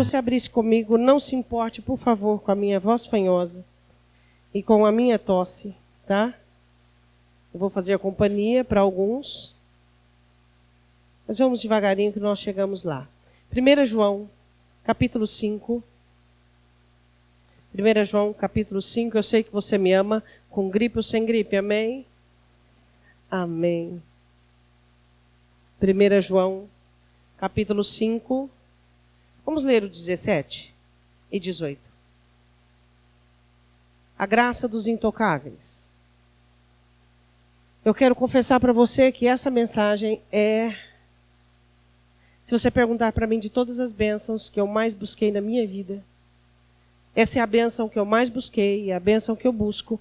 você abrisse comigo, não se importe, por favor, com a minha voz fanhosa e com a minha tosse, tá? Eu vou fazer a companhia para alguns. Mas vamos devagarinho que nós chegamos lá. 1 João, capítulo 5. 1 João, capítulo 5. Eu sei que você me ama, com gripe ou sem gripe, amém? Amém. 1 João, capítulo 5. Vamos ler o 17 e 18. A graça dos intocáveis. Eu quero confessar para você que essa mensagem é... Se você perguntar para mim de todas as bênçãos que eu mais busquei na minha vida, essa é a bênção que eu mais busquei, é a bênção que eu busco,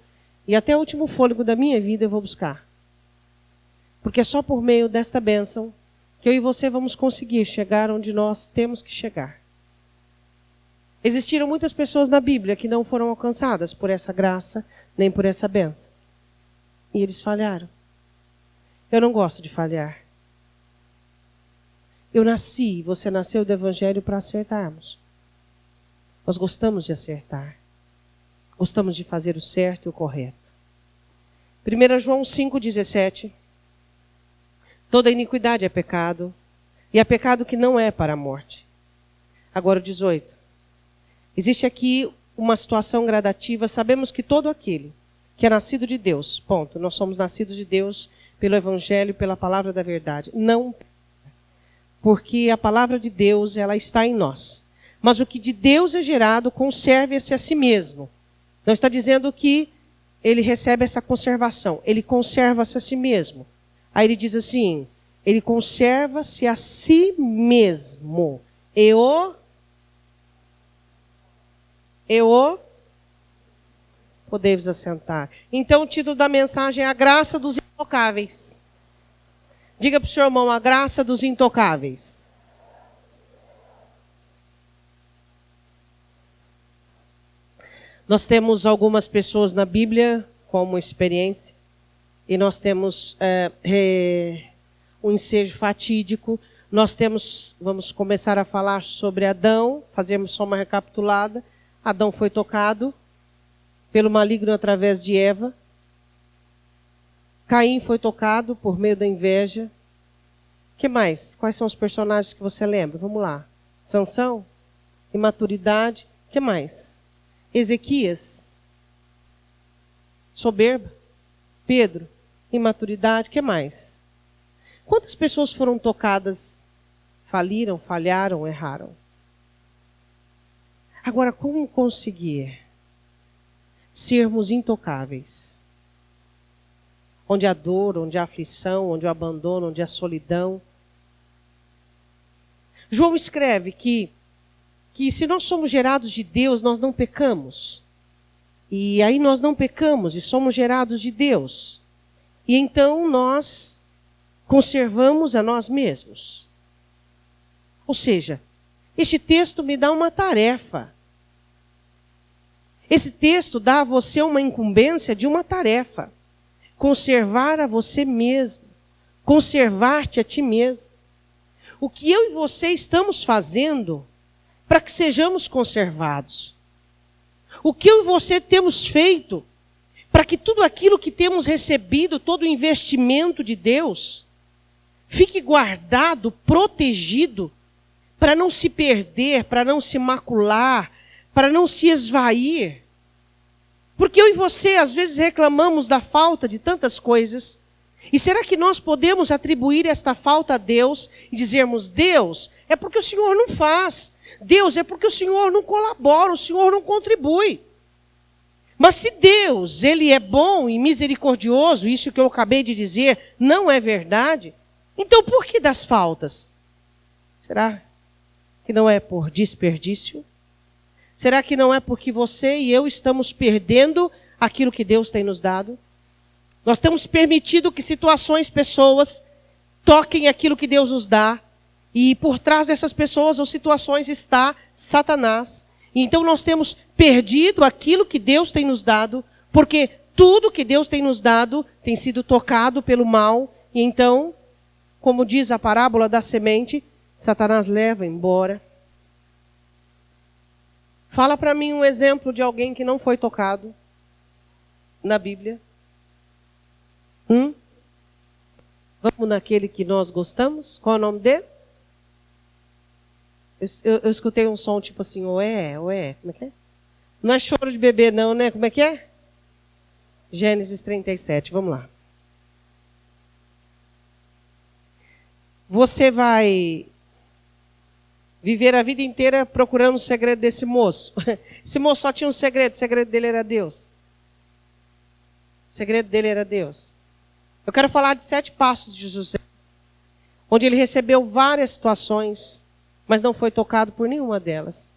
e até o último fôlego da minha vida eu vou buscar. Porque é só por meio desta bênção que eu e você vamos conseguir chegar onde nós temos que chegar. Existiram muitas pessoas na Bíblia que não foram alcançadas por essa graça, nem por essa bênção. E eles falharam. Eu não gosto de falhar. Eu nasci, você nasceu do Evangelho para acertarmos. Nós gostamos de acertar. Gostamos de fazer o certo e o correto. 1 João 5,17. Toda iniquidade é pecado, e há pecado que não é para a morte. Agora o 18. Existe aqui uma situação gradativa. Sabemos que todo aquele que é nascido de Deus, ponto. Nós somos nascidos de Deus pelo Evangelho, pela palavra da verdade. Não, porque a palavra de Deus, ela está em nós. Mas o que de Deus é gerado, conserve-se a si mesmo. Não está dizendo que ele recebe essa conservação. Ele conserva-se a si mesmo. Aí ele diz assim, ele conserva-se a si mesmo. Podei-vos assentar. Então o título da mensagem é a graça dos intocáveis. Diga para o seu irmão, a graça dos intocáveis. Nós temos algumas pessoas na Bíblia como experiência. E nós temos um ensejo fatídico. Nós vamos começar a falar sobre Adão, fazemos só uma recapitulada. Adão foi tocado pelo maligno através de Eva. Caim foi tocado por meio da inveja. O que mais? Quais são os personagens que você lembra? Vamos lá. Sansão, imaturidade. O que mais? Ezequias, soberba. Pedro, imaturidade. O que mais? Quantas pessoas foram tocadas, faliram, falharam, erraram? Agora, como conseguir sermos intocáveis? Onde a dor, onde a aflição, onde o abandono, onde a solidão. João escreve que se nós somos gerados de Deus, nós não pecamos. E aí nós não pecamos e somos gerados de Deus. E então nós conservamos a nós mesmos. Ou seja, este texto me dá uma tarefa. Esse texto dá a você uma incumbência de uma tarefa. Conservar a você mesmo. Conservar-te a ti mesmo. O que eu e você estamos fazendo para que sejamos conservados? O que eu e você temos feito para que tudo aquilo que temos recebido, todo o investimento de Deus, fique guardado, protegido, para não se perder, para não se macular, para não se esvair? Porque eu e você, às vezes, reclamamos da falta de tantas coisas. E será que nós podemos atribuir esta falta a Deus e dizermos, Deus, é porque o Senhor não faz. Deus, é porque o Senhor não colabora, o Senhor não contribui. Mas se Deus, Ele é bom e misericordioso, isso que eu acabei de dizer não é verdade, então por que das faltas? Será que não é por desperdício? Será que não é porque você e eu estamos perdendo aquilo que Deus tem nos dado? Nós temos permitido que situações, pessoas, toquem aquilo que Deus nos dá. E por trás dessas pessoas ou situações está Satanás. Então nós temos perdido aquilo que Deus tem nos dado, porque tudo que Deus tem nos dado tem sido tocado pelo mal. E então, como diz a parábola da semente, Satanás leva embora. Fala para mim um exemplo de alguém que não foi tocado na Bíblia. Vamos naquele que nós gostamos? Qual é o nome dele? Eu escutei um som tipo assim, ué, como é que é? Não é choro de bebê não, né? Como é que é? Gênesis 37, vamos lá. Você vai viver a vida inteira procurando o segredo desse moço. Esse moço só tinha um segredo, o segredo dele era Deus. O segredo dele era Deus. Eu quero falar de 7 passos de José, onde ele recebeu várias situações, mas não foi tocado por nenhuma delas.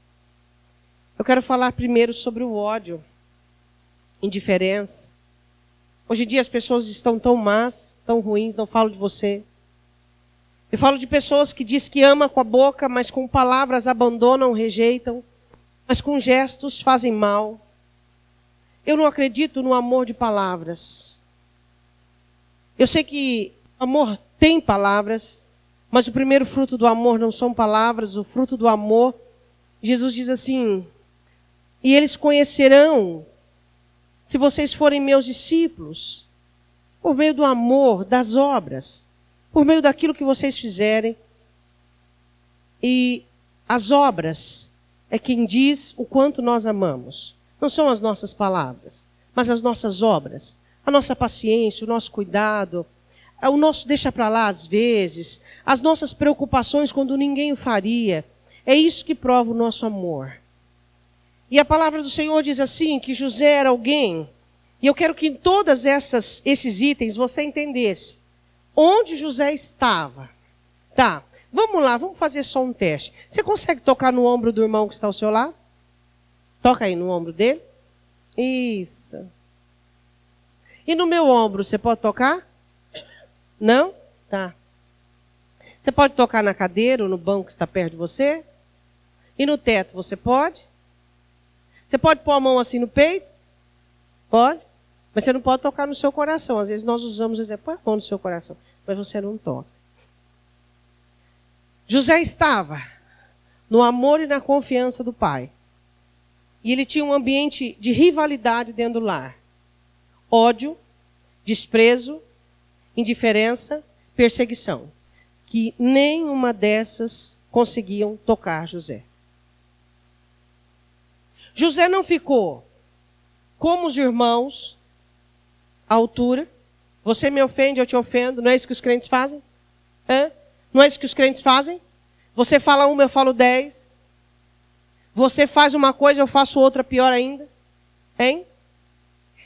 Eu quero falar primeiro sobre o ódio, indiferença. Hoje em dia as pessoas estão tão más, tão ruins, não falo de você. Eu falo de pessoas que diz que ama com a boca, mas com palavras abandonam, rejeitam, mas com gestos fazem mal. Eu não acredito no amor de palavras. Eu sei que amor tem palavras, mas o primeiro fruto do amor não são palavras, o fruto do amor, Jesus diz assim, e eles conhecerão, se vocês forem meus discípulos, por meio do amor, das obras, por meio daquilo que vocês fizerem. E as obras é quem diz o quanto nós amamos. Não são as nossas palavras, mas as nossas obras. A nossa paciência, o nosso cuidado, o nosso deixa para lá às vezes, as nossas preocupações quando ninguém o faria. É isso que prova o nosso amor. E a palavra do Senhor diz assim, que José era alguém, e eu quero que em todos esses itens você entendesse onde José estava. Tá, vamos lá, vamos fazer só um teste. Você consegue tocar no ombro do irmão que está ao seu lado? Toca aí no ombro dele. Isso. E no meu ombro, você pode tocar? Não? Tá. Você pode tocar na cadeira ou no banco que está perto de você? E no teto, você pode? Você pode pôr a mão assim no peito? Pode. Mas você não pode tocar no seu coração. Às vezes nós usamos o exemplo, põe a mão no seu coração, mas você não toca. José estava no amor e na confiança do pai. E ele tinha um ambiente de rivalidade dentro do lar. Ódio, desprezo, indiferença, perseguição. Que nenhuma dessas conseguiam tocar José. José não ficou como os irmãos, à altura. Você me ofende, eu te ofendo. Não é isso que os crentes fazem? Não é isso que os crentes fazem? Você fala uma, eu falo 10. Você faz uma coisa, eu faço outra pior ainda. Hein?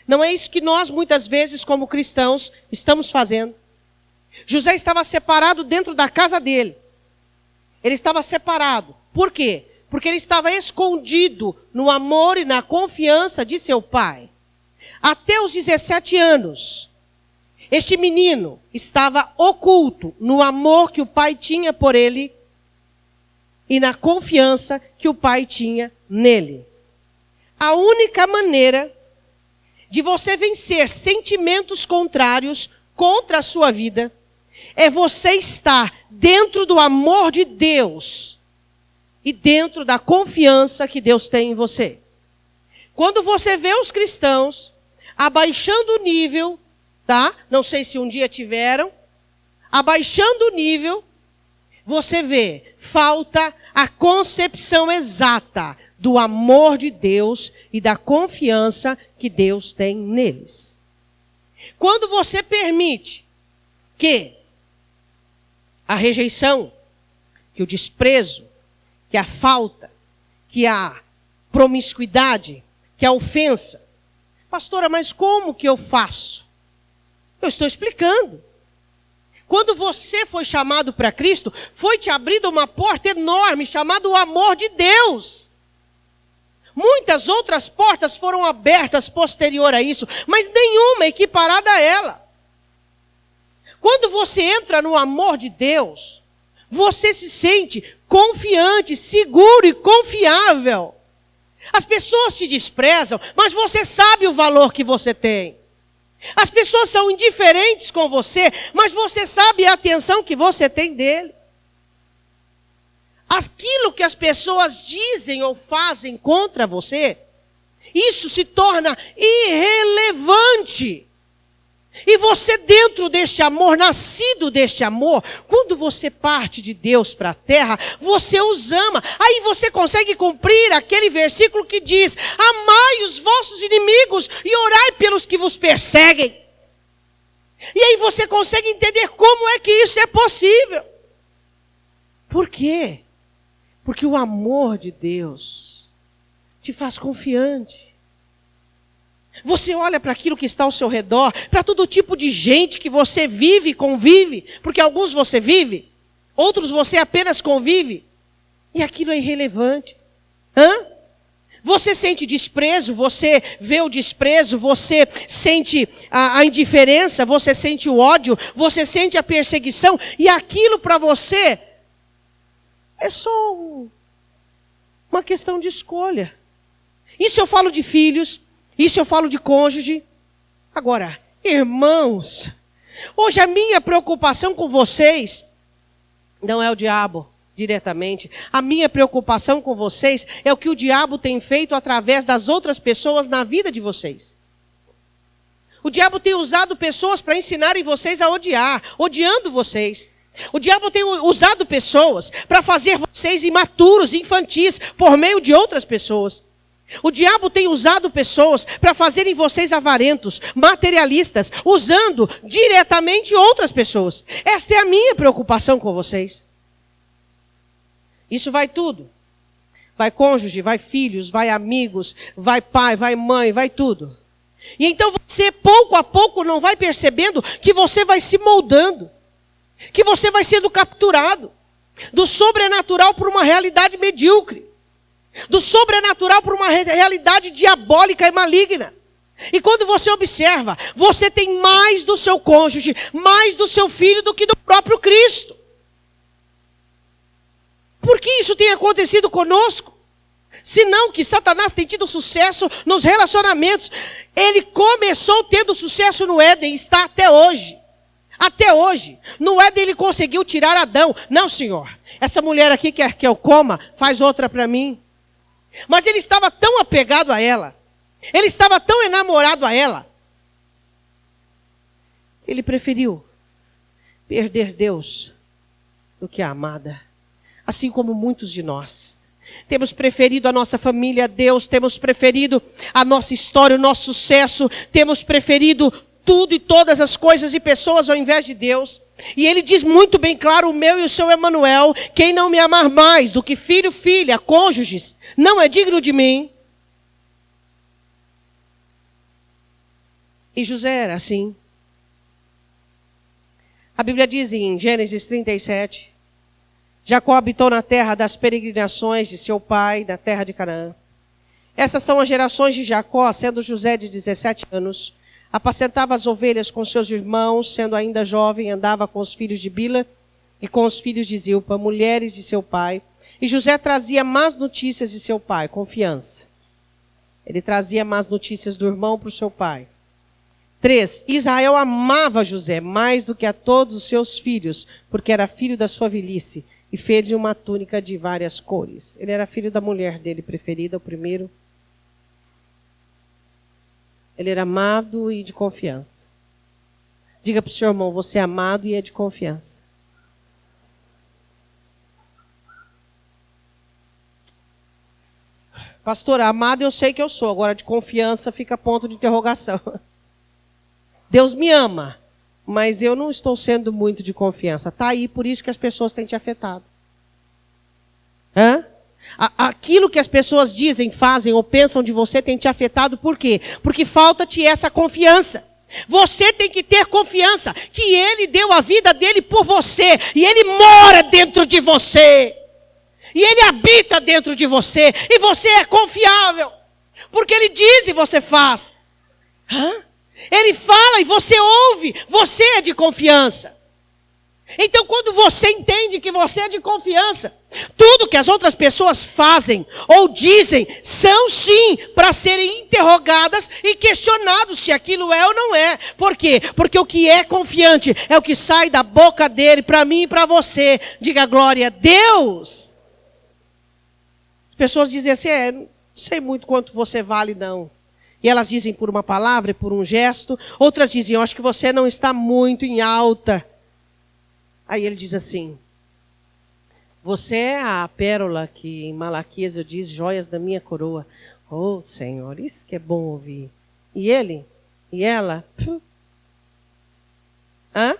Não é isso que nós, muitas vezes, como cristãos, estamos fazendo. José estava separado dentro da casa dele. Ele estava separado. Por quê? Porque ele estava escondido no amor e na confiança de seu pai. Até os 17 anos, este menino estava oculto no amor que o pai tinha por ele e na confiança que o pai tinha nele. A única maneira de você vencer sentimentos contrários contra a sua vida é você estar dentro do amor de Deus e dentro da confiança que Deus tem em você. Quando você vê os cristãos abaixando o nível, tá? Não sei se um dia tiveram, abaixando o nível, você vê, falta a concepção exata do amor de Deus e da confiança que Deus tem neles. Quando você permite que a rejeição, que o desprezo, que a falta, que a promiscuidade, que a ofensa. Pastora, mas como que eu faço? Eu estou explicando. Quando você foi chamado para Cristo, foi te abrida uma porta enorme chamada o amor de Deus. Muitas outras portas foram abertas posterior a isso, mas nenhuma equiparada a ela. Quando você entra no amor de Deus, você se sente confiante, seguro e confiável. As pessoas te desprezam, mas você sabe o valor que você tem. As pessoas são indiferentes com você, mas você sabe a atenção que você tem dele. aquilo que as pessoas dizem ou fazem contra você, isso se torna irrelevante. E você, dentro deste amor, nascido deste amor, quando você parte de Deus para a terra, você os ama. Aí você consegue cumprir aquele versículo que diz: amai os vossos inimigos e orai pelos que vos perseguem. E aí você consegue entender como é que isso é possível. Por quê? Porque o amor de Deus te faz confiante. Você olha para aquilo que está ao seu redor, para todo tipo de gente que você vive e convive, porque alguns você vive, outros você apenas convive, e aquilo é irrelevante. Você sente desprezo, você vê o desprezo, você sente a indiferença, você sente o ódio, você sente a perseguição, e aquilo para você é só uma questão de escolha. Isso eu falo de filhos, isso eu falo de cônjuge. Agora, irmãos, hoje a minha preocupação com vocês não é o diabo diretamente. A minha preocupação com vocês é o que o diabo tem feito através das outras pessoas na vida de vocês. O diabo tem usado pessoas para ensinarem vocês a odiar, odiando vocês. O diabo tem usado pessoas para fazer vocês imaturos, infantis, por meio de outras pessoas. O diabo tem usado pessoas para fazerem vocês avarentos, materialistas, usando diretamente outras pessoas. Esta é a minha preocupação com vocês. Isso vai tudo. Vai cônjuge, vai filhos, vai amigos, vai pai, vai mãe, vai tudo. E então você, pouco a pouco, não vai percebendo que você vai se moldando, que você vai sendo capturado do sobrenatural por uma realidade medíocre, do sobrenatural por uma realidade diabólica e maligna. E quando você observa, você tem mais do seu cônjuge, mais do seu filho do que do próprio Cristo. Por que isso tem acontecido conosco? Senão que Satanás tem tido sucesso nos relacionamentos. Ele começou tendo sucesso no Éden e está até hoje. Até hoje. No Éden ele conseguiu tirar Adão. Não, Senhor, essa mulher aqui quer que eu coma, faz outra para mim. Mas ele estava tão apegado a ela, ele estava tão enamorado a ela, ele preferiu perder Deus do que a amada. Assim como muitos de nós. Temos preferido a nossa família a Deus, temos preferido a nossa história, o nosso sucesso, temos preferido tudo e todas as coisas e pessoas ao invés de Deus. E ele diz muito bem claro, o meu e o seu Emanuel: quem não me amar mais do que filho, filha, cônjuges, não é digno de mim. E José era assim. A Bíblia diz em Gênesis 37, Jacó habitou na terra das peregrinações de seu pai, na terra de Canaã. Essas são as gerações de Jacó, sendo José de 17 anos. Apacentava as ovelhas com seus irmãos, sendo ainda jovem, andava com os filhos de Bila e com os filhos de Zilpa, mulheres de seu pai. E José trazia más notícias de seu pai, confiança. Ele trazia más notícias do irmão para o seu pai. 3. Israel amava José mais do que a todos os seus filhos, porque era filho da sua velhice, e fez-lhe uma túnica de várias cores. Ele era filho da mulher dele preferida, o primeiro. Ele era amado e de confiança. Diga para o seu irmão, você é amado e é de confiança. Pastor, amado eu sei que eu sou, agora de confiança fica ponto de interrogação. Deus me ama, mas eu não estou sendo muito de confiança. Está aí, por isso que as pessoas têm te afetado. Aquilo que as pessoas dizem, fazem ou pensam de você tem te afetado, por quê? Porque falta-te essa confiança. Você tem que ter confiança que Ele deu a vida dele por você, e Ele mora dentro de você, e Ele habita dentro de você, e você é confiável, porque Ele diz e você faz. Ele fala e você ouve, você é de confiança. Então, quando você entende que você é de confiança, tudo que as outras pessoas fazem ou dizem são sim para serem interrogadas e questionados se aquilo é ou não é. Por quê? Porque o que é confiante é o que sai da boca dele para mim e para você. Diga glória a Deus. As pessoas dizem assim, não sei muito quanto você vale, não. E elas dizem por uma palavra, por um gesto. Outras dizem, eu acho que você não está muito em alta. Aí ele diz assim, você é a pérola que em Malaquias eu diz, joias da minha coroa. Oh, Senhor, isso que é bom ouvir. E ele? E ela? Hã?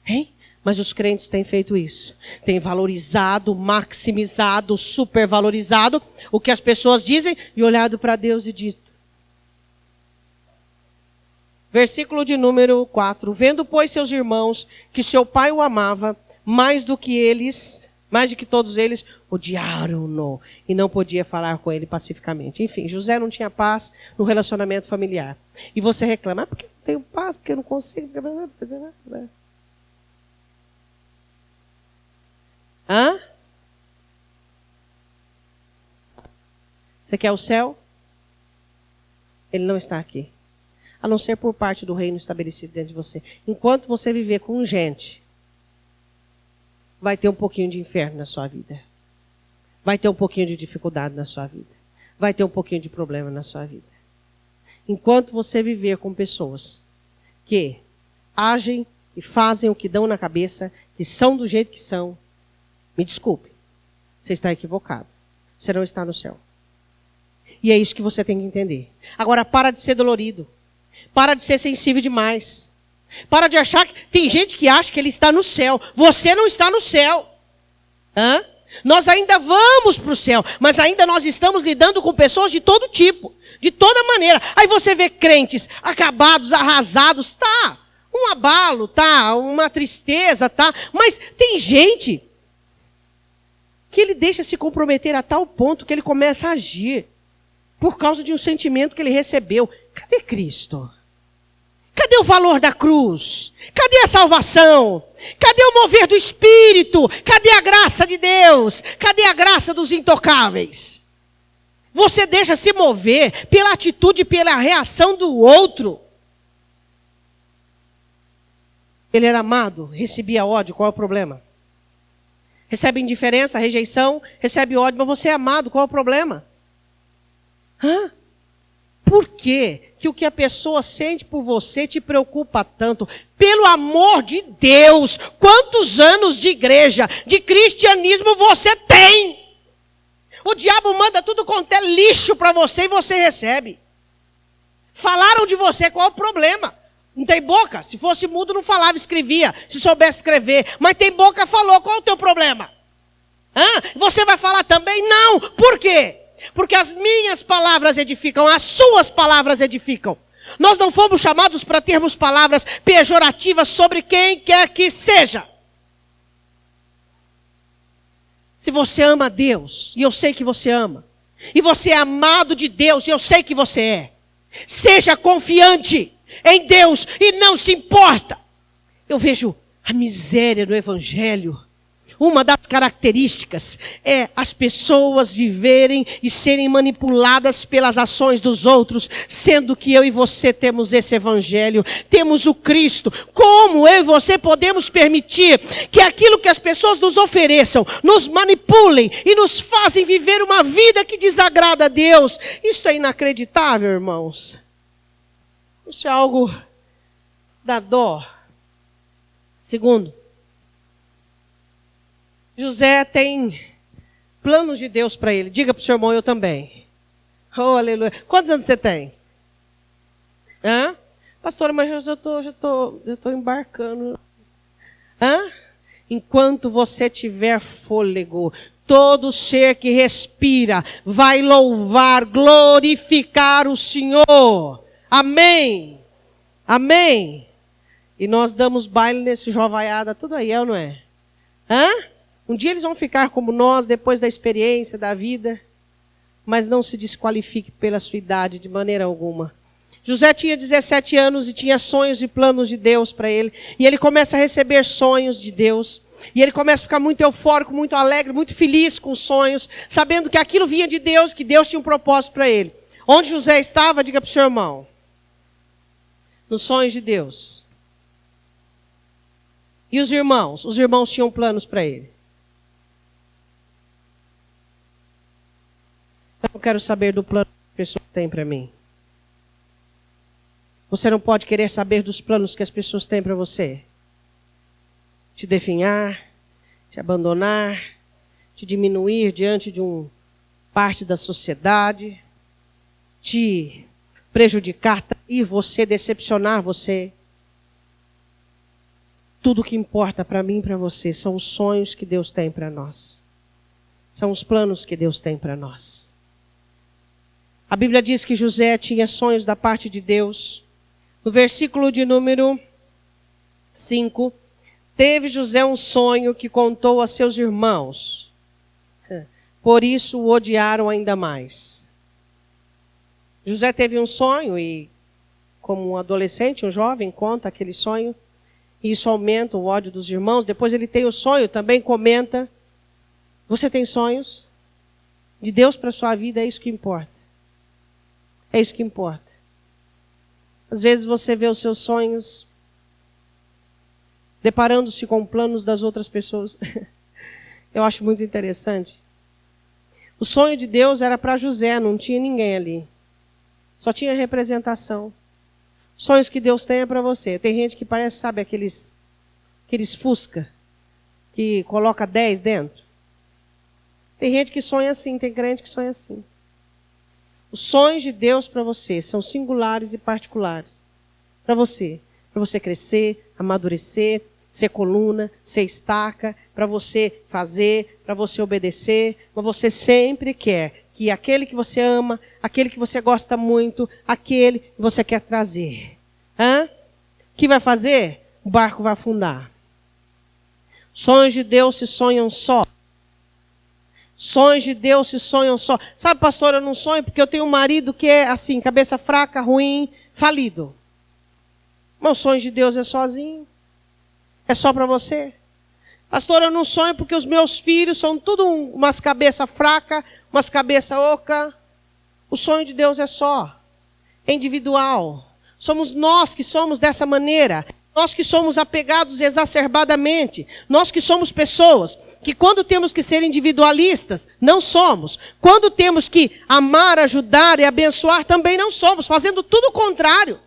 Hein? Mas os crentes têm feito isso. Têm valorizado, maximizado, supervalorizado o que as pessoas dizem e olhado para Deus e dito. Versículo de número 4. Vendo, pois, seus irmãos que seu pai o amava mais do que eles, mais do que todos eles, odiaram-no e não podia falar com ele pacificamente. Enfim, José não tinha paz no relacionamento familiar. E você reclama, porque eu não tenho paz, porque eu não consigo. Hã? Você quer o céu? Ele não está aqui. A não ser por parte do reino estabelecido dentro de você. Enquanto você viver com gente, vai ter um pouquinho de inferno na sua vida. Vai ter um pouquinho de dificuldade na sua vida. Vai ter um pouquinho de problema na sua vida. Enquanto você viver com pessoas que agem e fazem o que dão na cabeça, que são do jeito que são, me desculpe, você está equivocado. Você não está no céu. E é isso que você tem que entender. Agora, para de ser dolorido. Para de ser sensível demais. Para de achar que... Tem gente que acha que ele está no céu. Você não está no céu. Hã? Nós ainda vamos para o céu. Mas ainda nós estamos lidando com pessoas de todo tipo. De toda maneira. Aí você vê crentes acabados, arrasados. Tá. Um abalo, tá. Uma tristeza, tá. Mas tem gente que ele deixa se comprometer a tal ponto que ele começa a agir por causa de um sentimento que ele recebeu. Cadê Cristo? Cadê o valor da cruz? Cadê a salvação? Cadê o mover do Espírito? Cadê a graça de Deus? Cadê a graça dos intocáveis? Você deixa se mover pela atitude, pela reação do outro. Ele era amado, recebia ódio, qual é o problema? Recebe indiferença, rejeição, recebe ódio, mas você é amado, qual é o problema? Hã? Por quê que o que a pessoa sente por você te preocupa tanto? Pelo amor de Deus, quantos anos de igreja, de cristianismo você tem? O diabo manda tudo quanto é lixo para você e você recebe. Falaram de você, qual é o problema? Não tem boca? Se fosse mudo não falava, escrevia. Se soubesse escrever. Mas tem boca, falou, qual é o teu problema? Hã? Você vai falar também? Não. Por quê? Porque as minhas palavras edificam, as suas palavras edificam. Nós não fomos chamados para termos palavras pejorativas sobre quem quer que seja. Se você ama a Deus, e eu sei que você ama, e você é amado de Deus, e eu sei que você é, seja confiante em Deus e não se importa. Eu vejo a miséria no Evangelho. Uma das características é as pessoas viverem e serem manipuladas pelas ações dos outros, sendo que eu e você temos esse evangelho, temos o Cristo. Como eu e você podemos permitir que aquilo que as pessoas nos ofereçam, nos manipulem e nos fazem viver uma vida que desagrada a Deus? Isso é inacreditável, irmãos. Isso é algo da dó. Segundo, José tem planos de Deus para ele. Diga para o seu irmão, eu também. Oh, aleluia. Quantos anos você tem? Hã? Pastora, mas eu já estou embarcando. Hã? Enquanto você tiver fôlego, todo ser que respira vai louvar, glorificar o Senhor. Amém. Amém. E nós damos baile nesse jovaiada, tudo aí, é ou não é? Hã? Um dia eles vão ficar como nós, depois da experiência, da vida. Mas não se desqualifique pela sua idade, de maneira alguma. José tinha 17 anos e tinha sonhos e planos de Deus para ele. E ele começa a receber sonhos de Deus. E ele começa a ficar muito eufórico, muito alegre, muito feliz com os sonhos, sabendo que aquilo vinha de Deus, que Deus tinha um propósito para ele. Onde José estava, diga para o seu irmão. Nos sonhos de Deus. E os irmãos? Os irmãos tinham planos para ele. quero saber do plano que a pessoa tem para mim. Você não pode querer saber dos planos que as pessoas têm para você. Te definhar, te abandonar, te diminuir diante de parte da sociedade, te prejudicar, trair você, decepcionar você. Tudo que importa para mim e para você são os sonhos que Deus tem para nós. São os planos que Deus tem para nós. A Bíblia diz que José tinha sonhos da parte de Deus. No versículo de número 5, teve José um sonho que contou a seus irmãos. Por isso o odiaram ainda mais. José teve um sonho e, como um adolescente, um jovem, conta aquele sonho. E isso aumenta o ódio dos irmãos. Depois ele tem o sonho, também comenta. Você tem sonhos? De Deus para a sua vida, é isso que importa. É isso que importa. Às vezes você vê os seus sonhos deparando-se com planos das outras pessoas. Eu acho muito interessante. O sonho de Deus era para José, não tinha ninguém ali. Só tinha representação. Sonhos que Deus tem é para você. Tem gente que parece, sabe, aqueles Fusca, que coloca 10 dentro. Tem gente que sonha assim, tem crente que sonha assim. Os sonhos de Deus para você são singulares e particulares. Para você crescer, amadurecer, ser coluna, ser estaca, para você fazer, para você obedecer. Mas você sempre quer que aquele que você ama, aquele que você gosta muito, aquele que você quer trazer. O que vai fazer? O barco vai afundar. Sonhos de Deus se sonham só. Sonhos de Deus se sonham só. Sabe, pastor, eu não sonho porque eu tenho um marido que é assim, cabeça fraca, ruim, falido. Mas os sonhos de Deus é sozinho. É só para você. Pastor, eu não sonho porque os meus filhos são tudo umas cabeças fracas, umas cabeças oca. O sonho de Deus é só. É individual. Somos nós que somos dessa maneira. Nós que somos apegados exacerbadamente. Nós que somos pessoas que quando temos que ser individualistas, não somos. Quando temos que amar, ajudar e abençoar, também não somos. Fazendo tudo o contrário.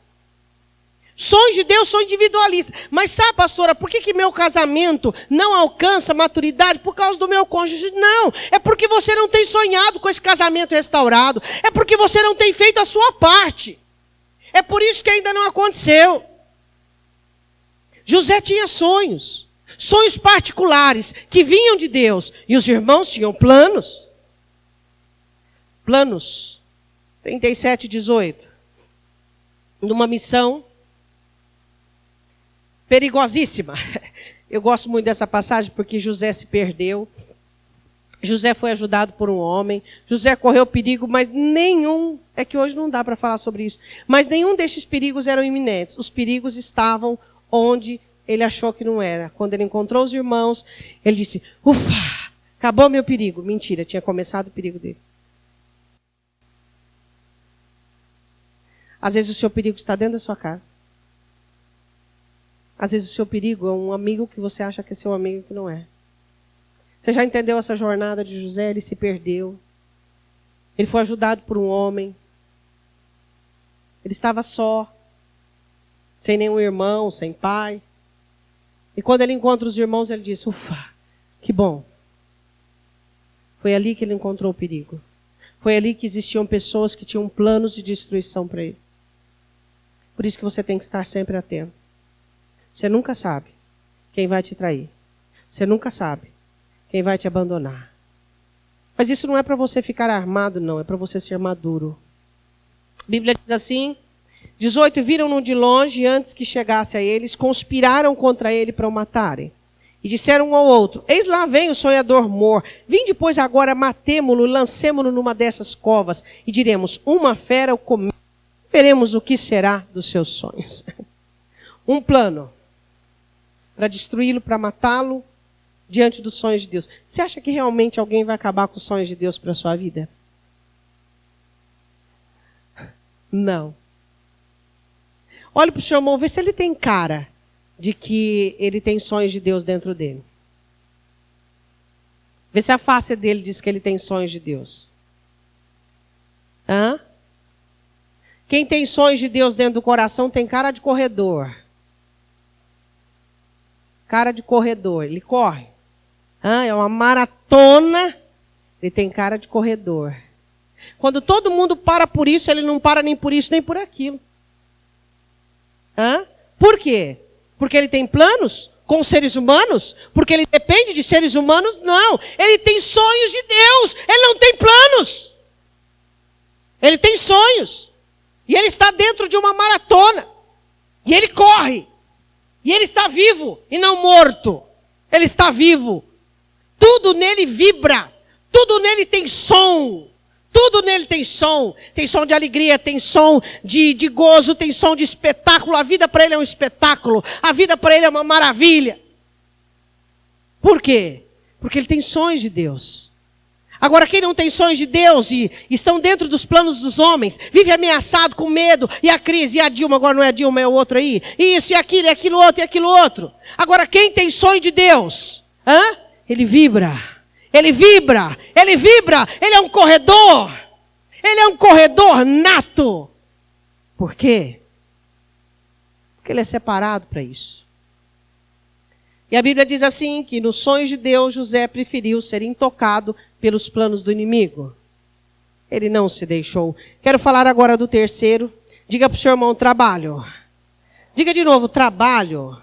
Sonhos de Deus são individualistas. Mas sabe, pastora, por que meu casamento não alcança maturidade? Por causa do meu cônjuge? Não. É porque você não tem sonhado com esse casamento restaurado. É porque você não tem feito a sua parte. É por isso que ainda não aconteceu. José tinha sonhos. Sonhos particulares que vinham de Deus. E os irmãos tinham planos. Planos. 37:18. Numa missão perigosíssima. Eu gosto muito dessa passagem porque José se perdeu. José foi ajudado por um homem. José correu perigo, mas nenhum... É que hoje não dá para falar sobre isso. Mas nenhum destes perigos eram iminentes. Os perigos estavam onde ele achou que não era. Quando ele encontrou os irmãos, ele disse, ufa, acabou meu perigo. Mentira, tinha começado o perigo dele. Às vezes o seu perigo está dentro da sua casa. Às vezes o seu perigo é um amigo que você acha que é seu amigo que não é. Você já entendeu essa jornada de José? Ele se perdeu. Ele foi ajudado por um homem. Ele estava só. Sem nenhum irmão, sem pai. E quando ele encontra os irmãos, ele diz, ufa, que bom. Foi ali que ele encontrou o perigo. Foi ali que existiam pessoas que tinham planos de destruição para ele. Por isso que você tem que estar sempre atento. Você nunca sabe quem vai te trair. Você nunca sabe quem vai te abandonar. Mas isso não é para você ficar armado, não. É para você ser maduro. A Bíblia diz assim, 18, viram-no de longe, e antes que chegasse a eles, conspiraram contra ele para o matarem. E disseram um ao outro, eis lá vem o sonhador mor. Vinde, pois, agora matemo-lo e lancemo-lo numa dessas covas. E diremos, uma fera o comeu. Veremos o que será dos seus sonhos. Um plano para destruí-lo, para matá-lo, diante dos sonhos de Deus. Você acha que realmente alguém vai acabar com os sonhos de Deus para a sua vida? Não. Olhe para o seu irmão, vê se ele tem cara de que ele tem sonhos de Deus dentro dele. Vê se a face dele diz que ele tem sonhos de Deus. Hã? Quem tem sonhos de Deus dentro do coração tem cara de corredor. Cara de corredor. Ele corre. Hã? É uma maratona. Ele tem cara de corredor. Quando todo mundo para por isso, ele não para nem por isso, nem por aquilo. Hã? Por quê? Porque ele tem planos com os seres humanos? Porque ele depende de seres humanos? Não. Ele tem sonhos de Deus. Ele não tem planos. Ele tem sonhos. E ele está dentro de uma maratona. E ele corre. E ele está vivo e não morto. Ele está vivo. Tudo nele vibra. Tudo nele tem som. Tudo nele tem som. Tem som de alegria, tem som de gozo, tem som de espetáculo. A vida para ele é um espetáculo. A vida para ele é uma maravilha. Por quê? Porque ele tem sonhos de Deus. Agora, quem não tem sonhos de Deus e estão dentro dos planos dos homens, vive ameaçado com medo, e a crise, e a Dilma, agora não é a Dilma, é o outro aí, isso, e aquilo outro, e aquilo outro. Agora, quem tem sonho de Deus, ele vibra. Ele vibra, ele vibra, ele é um corredor. Ele é um corredor nato. Por quê? Porque ele é separado para isso. E a Bíblia diz assim, que nos sonhos de Deus, José preferiu ser intocado pelos planos do inimigo. Ele não se deixou. Quero falar agora do terceiro. Diga para o seu irmão, trabalho. Diga de novo, trabalho.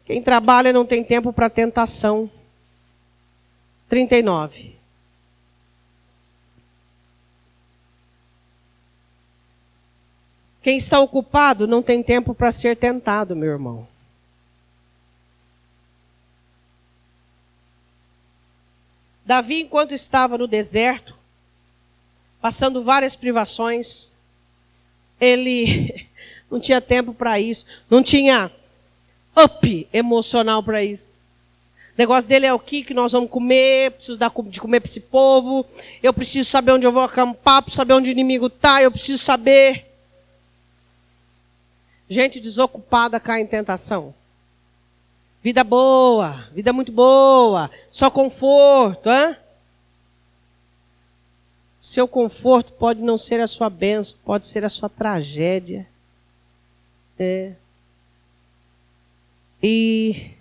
Quem trabalha não tem tempo para tentação. 39. Quem está ocupado não tem tempo para ser tentado, meu irmão. Davi, enquanto estava no deserto, passando várias privações, ele não tinha tempo para isso, não tinha up emocional para isso. O negócio dele é o que nós vamos comer, preciso dar de comer para esse povo, eu preciso saber onde eu vou acampar, preciso saber onde o inimigo está, eu preciso saber. Gente desocupada cai em tentação. Vida boa, vida muito boa, só conforto, Seu conforto pode não ser a sua bênção, pode ser a sua tragédia. E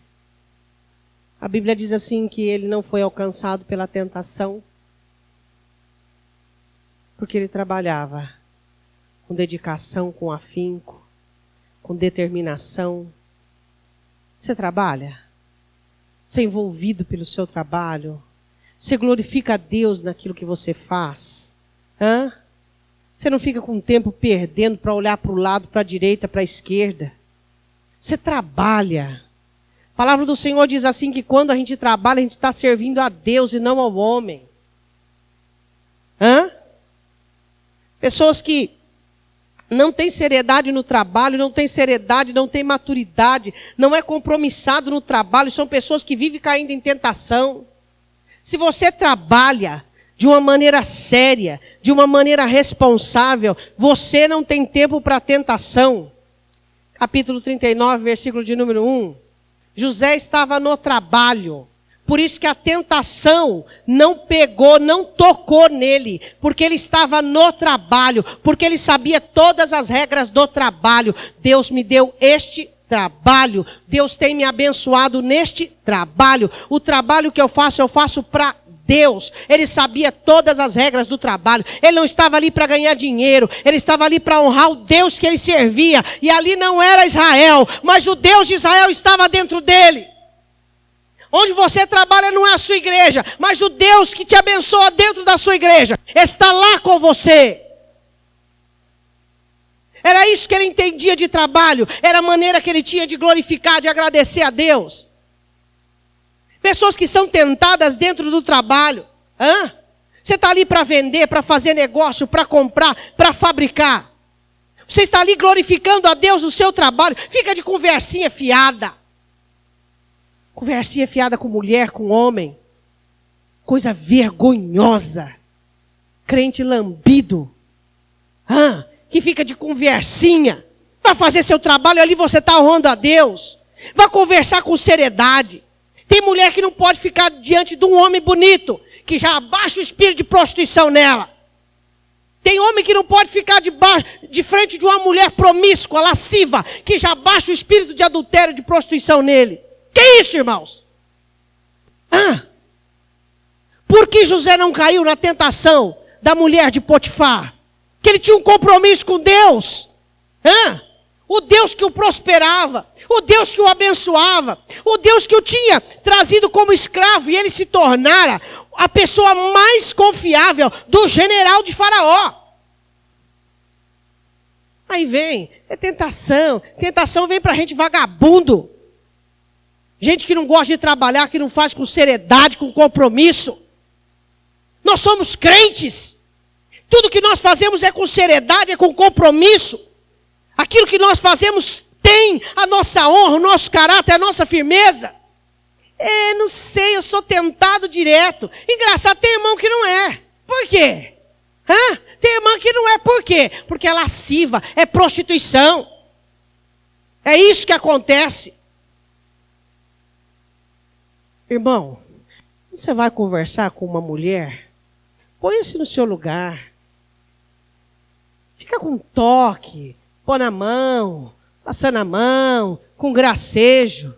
a Bíblia diz assim que ele não foi alcançado pela tentação, porque ele trabalhava com dedicação, com afinco, com determinação. Você trabalha? Você é envolvido pelo seu trabalho? Você glorifica a Deus naquilo que você faz? Você não fica com o tempo perdendo para olhar para o lado, para a direita, para a esquerda? Você trabalha. A palavra do Senhor diz assim que quando a gente trabalha, a gente está servindo a Deus e não ao homem. Pessoas que não têm seriedade no trabalho, não têm seriedade, não têm maturidade, não é compromissado no trabalho, são pessoas que vivem caindo em tentação. Se você trabalha de uma maneira séria, de uma maneira responsável, você não tem tempo para tentação. Capítulo 39, versículo de número 1. José estava no trabalho, por isso que a tentação não pegou, não tocou nele, porque ele estava no trabalho, porque ele sabia todas as regras do trabalho. Deus me deu este trabalho, Deus tem me abençoado neste trabalho. O trabalho que eu faço para Deus. Ele sabia todas as regras do trabalho. Ele não estava ali para ganhar dinheiro. Ele estava ali para honrar o Deus que ele servia. E ali não era Israel, mas o Deus de Israel estava dentro dele. Onde você trabalha não é a sua igreja, mas o Deus que te abençoa dentro da sua igreja está lá com você. Era isso que ele entendia de trabalho. Era a maneira que ele tinha de glorificar, de agradecer a Deus. Pessoas que são tentadas dentro do trabalho. Você está ali para vender, para fazer negócio, para comprar, para fabricar. Você está ali glorificando a Deus no seu trabalho. Fica de conversinha fiada. Conversinha fiada com mulher, com homem. Coisa vergonhosa. Crente lambido. Que fica de conversinha. Vai fazer seu trabalho ali, você está honrando a Deus. Vai conversar com seriedade. Tem mulher que não pode ficar diante de um homem bonito, que já abaixa o espírito de prostituição nela. Tem homem que não pode ficar de frente de uma mulher promíscua, lasciva, que já baixa o espírito de adultério, de prostituição nele. Que isso, irmãos? Por que José não caiu na tentação da mulher de Potifar? Que ele tinha um compromisso com Deus. O Deus que o prosperava, o Deus que o abençoava, o Deus que o tinha trazido como escravo e ele se tornara a pessoa mais confiável do general de Faraó. Aí vem, é tentação. Tentação vem para gente vagabundo. Gente que não gosta de trabalhar, que não faz com seriedade, com compromisso. Nós somos crentes. Tudo que nós fazemos é com seriedade, é com compromisso. Aquilo que nós fazemos tem a nossa honra, o nosso caráter, a nossa firmeza. Não sei, eu sou tentado direto. Engraçado, tem irmão que não é. Por quê? Tem irmã que não é. Por quê? Porque é lasciva, é prostituição. É isso que acontece. Irmão, você vai conversar com uma mulher, põe-se no seu lugar. Fica com toque, põe na mão, passando a mão, com gracejo.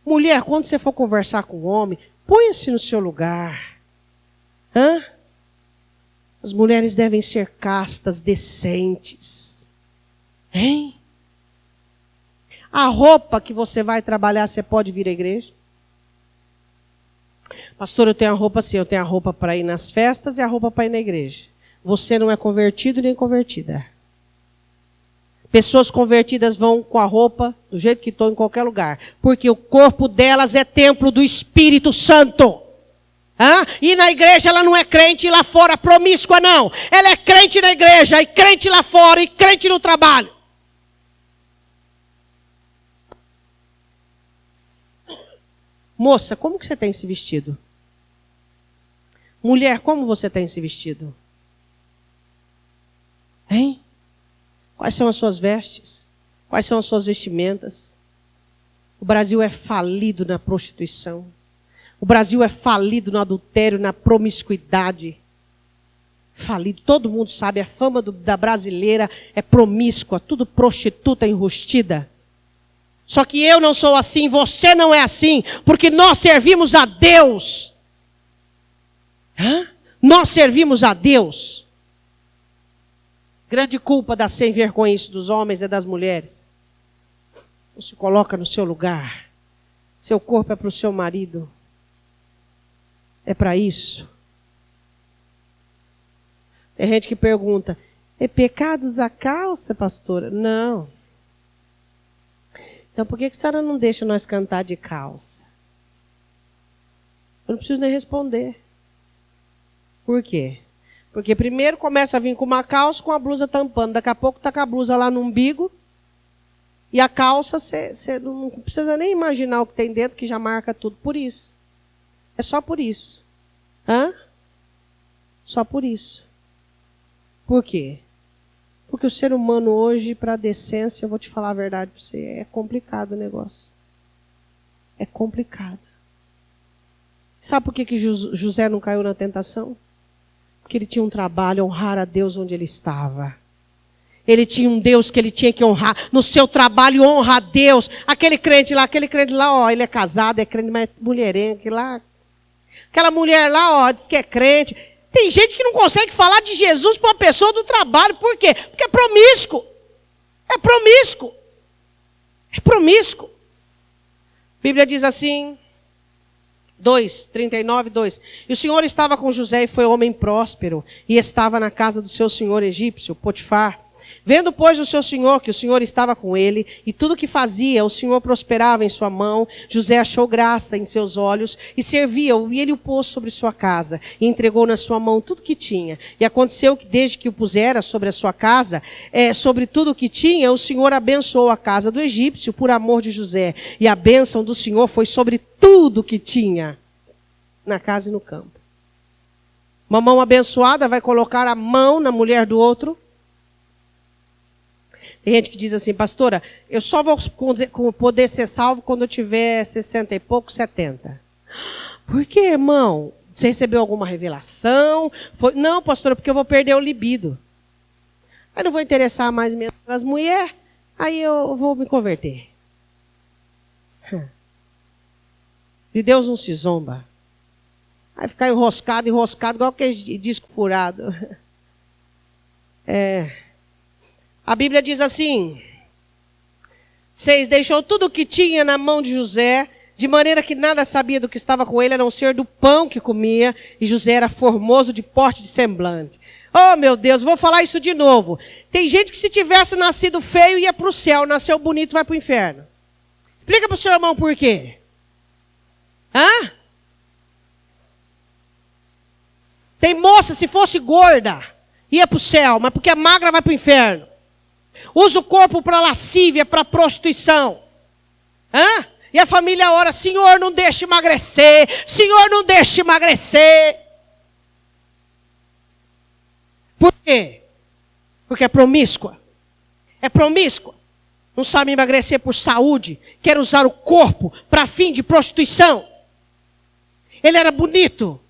Mulher, quando você for conversar com o homem, põe-se no seu lugar. As mulheres devem ser castas, decentes. Hein? A roupa que você vai trabalhar, você pode vir à igreja? Pastor, eu tenho a roupa assim, eu tenho a roupa para ir nas festas e a roupa para ir na igreja. Você não é convertido nem convertida. Pessoas convertidas vão com a roupa do jeito que estão em qualquer lugar. Porque o corpo delas é templo do Espírito Santo. E na igreja ela não é crente lá fora promíscua, não. Ela é crente na igreja, e crente lá fora, e crente no trabalho. Moça, como que você tem se vestido? Mulher, como você tem se vestido? Hein? Quais são as suas vestes? Quais são as suas vestimentas? O Brasil é falido na prostituição. O Brasil é falido no adultério, na promiscuidade. Falido. Todo mundo sabe, a fama da brasileira é promíscua, tudo prostituta enrustida. Só que eu não sou assim, você não é assim, porque nós servimos a Deus. Nós servimos a Deus. Grande culpa da sem vergonhice dos homens e das mulheres. Não se coloca no seu lugar. Seu corpo é para o seu marido. É para isso. Tem gente que pergunta, é pecado usar calça, pastora? Não. Então por que a senhora não deixa nós cantar de calça? Eu não preciso nem responder. Por quê? Porque primeiro começa a vir com uma calça com a blusa tampando. Daqui a pouco está com a blusa lá no umbigo. E a calça, você não precisa nem imaginar o que tem dentro, que já marca tudo. Por isso. É só por isso. Só por isso. Por quê? Porque o ser humano hoje, para a decência, eu vou te falar a verdade para você, é complicado o negócio. É complicado. Sabe por que José não caiu na tentação? Porque ele tinha um trabalho, honrar a Deus onde ele estava. Ele tinha um Deus que ele tinha que honrar. No seu trabalho, honra a Deus. Aquele crente lá, ó, ele é casado, é crente, mas é mulherengo lá. Aquela mulher lá, ó, diz que é crente. Tem gente que não consegue falar de Jesus para uma pessoa do trabalho. Por quê? Porque é promíscuo. É promíscuo. É promíscuo. A Bíblia diz assim... 39:2. E o Senhor estava com José e foi homem próspero, e estava na casa do seu senhor egípcio, Potifar. Vendo, pois, o seu senhor que o Senhor estava com ele, e tudo que fazia, o Senhor prosperava em sua mão, José achou graça em seus olhos, e servia-o, e ele o pôs sobre sua casa, e entregou na sua mão tudo que tinha. E aconteceu que, desde que o pusera sobre a sua casa, sobre tudo o que tinha, o Senhor abençoou a casa do egípcio por amor de José. E a bênção do Senhor foi sobre tudo que tinha, na casa e no campo. Uma mão abençoada vai colocar a mão na mulher do outro. Tem gente que diz assim, pastora, eu só vou poder ser salvo quando eu tiver 60 e pouco, 70. Por quê, irmão? Você recebeu alguma revelação? Não, pastora, porque eu vou perder o libido. Aí não vou interessar mais mesmo pelas mulheres, aí eu vou me converter. De Deus não se zomba. Vai ficar enroscado, igual aquele disco furado. A Bíblia diz assim: 6, deixou tudo o que tinha na mão de José, de maneira que nada sabia do que estava com ele, a não ser do pão que comia, e José era formoso de porte de semblante. Oh, meu Deus, vou falar isso de novo. Tem gente que se tivesse nascido feio ia para o céu, nasceu bonito vai para o inferno. Explica para o seu irmão por quê. Hã? Tem moça, se fosse gorda, ia para o céu, mas porque é magra vai para o inferno. Usa o corpo para lascívia, para prostituição. Hã? E a família ora: Senhor, não deixe emagrecer. Senhor, não deixe emagrecer. Por quê? Porque é promíscua. É promíscua. Não sabe emagrecer por saúde. Quer usar o corpo para fim de prostituição. Ele era bonito,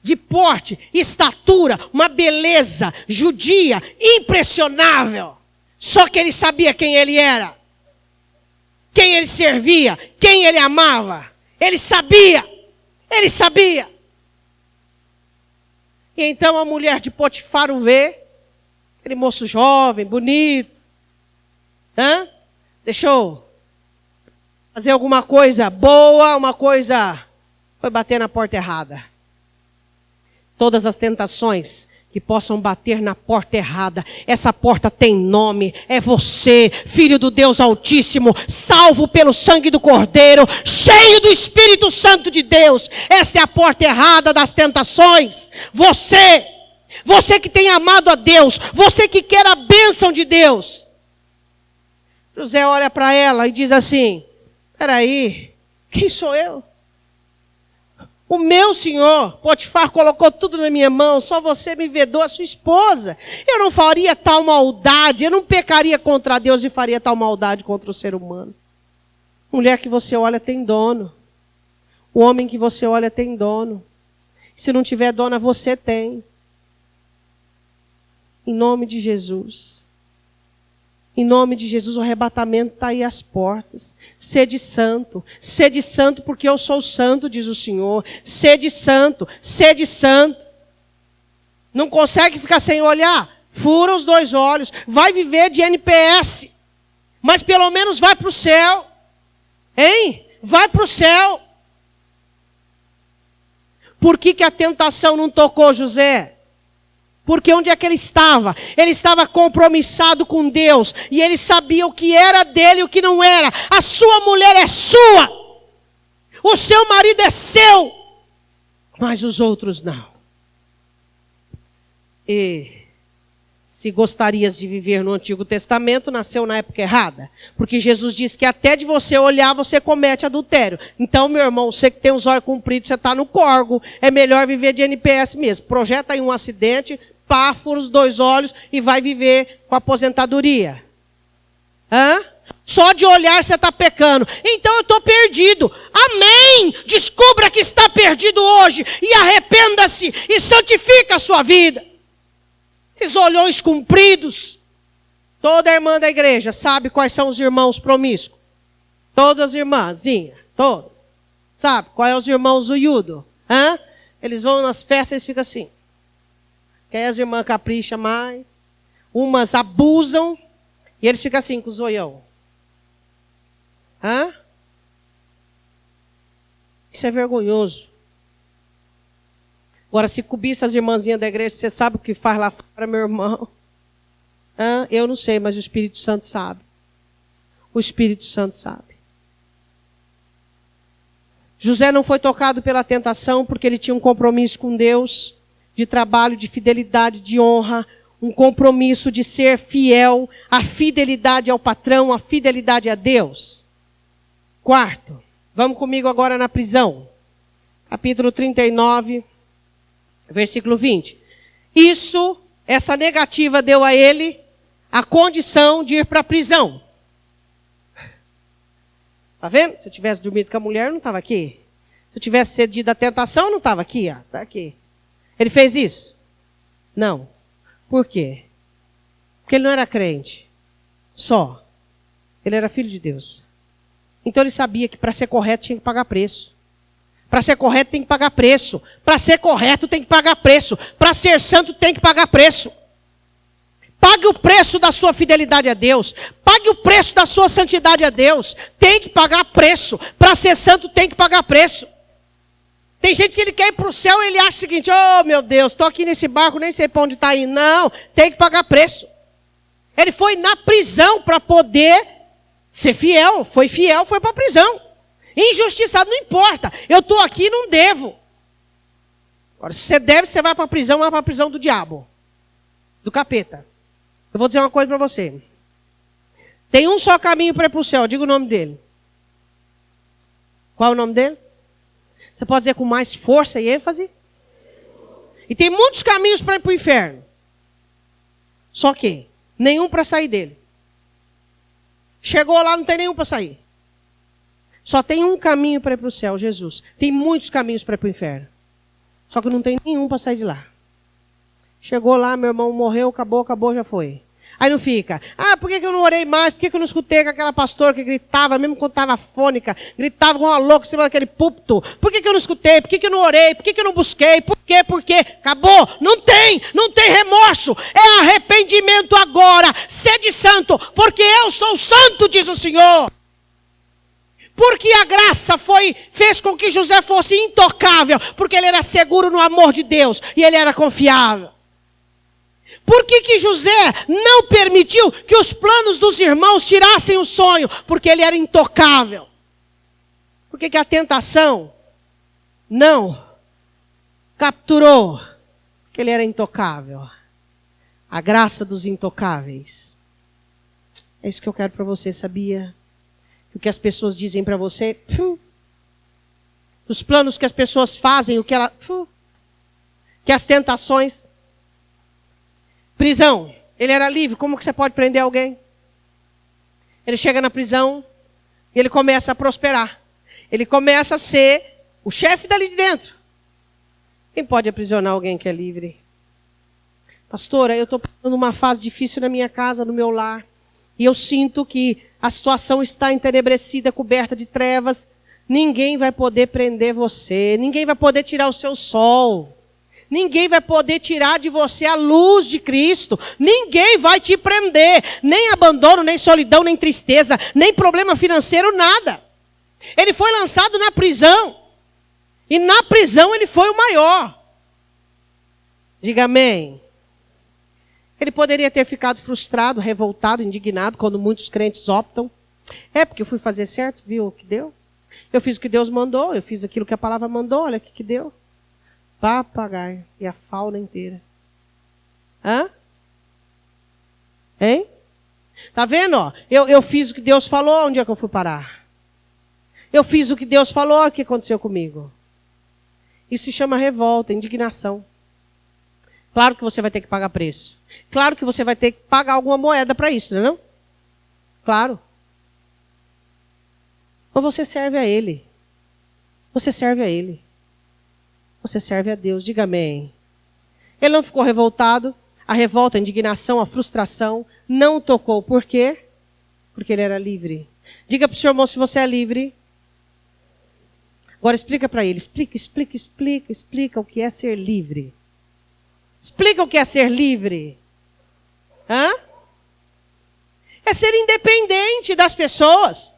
de porte, estatura, uma beleza judia impressionável. Só que ele sabia quem ele era, quem ele servia, quem ele amava. Ele sabia. E então a mulher de Potifar o vê, aquele moço jovem, bonito. Deixa eu fazer alguma coisa boa, foi bater na porta errada. Todas as tentações que possam bater na porta errada, essa porta tem nome, é você, filho do Deus Altíssimo, salvo pelo sangue do Cordeiro, cheio do Espírito Santo de Deus. Essa é a porta errada das tentações. Você que tem amado a Deus, você que quer a bênção de Deus. José olha para ela e diz assim: peraí, quem sou eu? O meu senhor, Potifar, colocou tudo na minha mão, só você me vedou a sua esposa. Eu não faria tal maldade, eu não pecaria contra Deus e faria tal maldade contra o ser humano. Mulher que você olha tem dono. O homem que você olha tem dono. Se não tiver dona, você tem. Em nome de Jesus. Em nome de Jesus, o arrebatamento está aí às portas. Sede santo porque eu sou santo, diz o Senhor. Sede santo. Não consegue ficar sem olhar? Fura os 2 olhos. Vai viver de NPS. Mas pelo menos vai para o céu. Hein? Vai para o céu. Por que a tentação não tocou José? Porque onde é que ele estava? Ele estava compromissado com Deus. E ele sabia o que era dele e o que não era. A sua mulher é sua. O seu marido é seu. Mas os outros não. E se gostarias de viver no Antigo Testamento, nasceu na época errada. Porque Jesus disse que até de você olhar, você comete adultério. Então, meu irmão, você que tem os olhos compridos, você está no corgo. É melhor viver de NPS mesmo. Projeta aí um acidente, pá, fura os 2 olhos e vai viver com aposentadoria. Só de olhar você está pecando. Então eu estou perdido. Amém! Descubra que está perdido hoje e arrependa-se e santifica a sua vida. Esses olhões compridos. Toda irmã da igreja sabe quais são os irmãos promíscuos. Todas as irmãzinhas, todas. Sabe qual é os irmãos zoiudo? Eles vão nas festas e ficam assim. Que aí as irmãs capricham mais. Umas abusam. E eles ficam assim com o zoião. Isso é vergonhoso. Agora, se cobiça as irmãzinhas da igreja, você sabe o que faz lá fora, meu irmão? Eu não sei, mas o Espírito Santo sabe. O Espírito Santo sabe. José não foi tocado pela tentação porque ele tinha um compromisso com Deus, de trabalho, de fidelidade, de honra, um compromisso de ser fiel, a fidelidade ao patrão, a fidelidade a Deus. 4, vamos comigo agora na prisão. Capítulo 39, versículo 20. Essa negativa deu a ele a condição de ir para a prisão. Está vendo? Se eu tivesse dormido com a mulher, eu não estava aqui. Se eu tivesse cedido à tentação, eu não estava aqui. Está aqui. Ele fez isso? Não. Por quê? Porque ele não era crente. Só. Ele era filho de Deus. Então ele sabia que para ser correto tinha que pagar preço. Para ser correto tem que pagar preço. Para ser correto tem que pagar preço. Para ser santo tem que pagar preço. Pague o preço da sua fidelidade a Deus. Pague o preço da sua santidade a Deus. Tem que pagar preço. Para ser santo tem que pagar preço. Tem gente que ele quer ir para o céu e ele acha o seguinte: oh meu Deus, estou aqui nesse barco, nem sei para onde está indo. Não, tem que pagar preço. Ele foi na prisão para poder ser fiel. Foi fiel, foi para a prisão. Injustiçado, não importa. Eu estou aqui e não devo. Agora, se você deve, você vai para a prisão, vai para a prisão do diabo. Do capeta. Eu vou dizer uma coisa para você. Tem um só caminho para ir para o céu. Diga o nome dele. Qual é o nome dele? Você pode dizer com mais força e ênfase? E tem muitos caminhos para ir para o inferno. Só que nenhum para sair dele. Chegou lá, não tem nenhum para sair. Só tem um caminho para ir para o céu, Jesus. Tem muitos caminhos para ir para o inferno. Só que não tem nenhum para sair de lá. Chegou lá, meu irmão morreu, acabou, já foi. Aí não fica. Ah, por que eu não orei mais? Por que eu não escutei com aquela pastora que gritava, mesmo quando estava fônica, gritava com uma louca em cima daquele púlpito? Por que eu não escutei? Por que eu não orei? Por que eu não busquei? Por quê? Por quê? Acabou. Não tem remorso. É arrependimento agora. Sede santo, porque eu sou santo, diz o Senhor. Porque a graça fez com que José fosse intocável, porque ele era seguro no amor de Deus e ele era confiável. Por que José não permitiu que os planos dos irmãos tirassem o sonho? Porque ele era intocável. Por que a tentação não capturou? Porque ele era intocável. A graça dos intocáveis. É isso que eu quero para você, sabia? O que as pessoas dizem para você, os planos que as pessoas fazem, que as tentações. Prisão, ele era livre, como que você pode prender alguém? Ele chega na prisão e ele começa a prosperar. Ele começa a ser o chefe dali de dentro. Quem pode aprisionar alguém que é livre? Pastora, eu estou passando uma fase difícil na minha casa, no meu lar. E eu sinto que a situação está entenebrecida, coberta de trevas. Ninguém vai poder prender você. Ninguém vai poder tirar o seu sol. Ninguém vai poder tirar de você a luz de Cristo. Ninguém vai te prender. Nem abandono, nem solidão, nem tristeza, nem problema financeiro, nada. Ele foi lançado na prisão. E na prisão ele foi o maior. Diga amém. Ele poderia ter ficado frustrado, revoltado, indignado, quando muitos crentes optam. É porque eu fui fazer certo, viu o que deu? Eu fiz o que Deus mandou, eu fiz aquilo que a palavra mandou, olha o que deu. Papagaio e a fauna inteira. Hã? Hein? Tá vendo? Ó? Eu fiz o que Deus falou, onde é que eu fui parar? Eu fiz o que Deus falou, o que aconteceu comigo? Isso se chama revolta, indignação. Claro que você vai ter que pagar preço. Claro que você vai ter que pagar alguma moeda para isso, não é não? Claro. Mas você serve a Ele. Você serve a Ele. Você serve a Deus. Diga amém. Ele não ficou revoltado. A revolta, a indignação, a frustração não o tocou. Por quê? Porque ele era livre. Diga para o seu irmão se você é livre. Agora explica para ele. Explica o que é ser livre. Explica o que é ser livre. Hã? É ser independente das pessoas.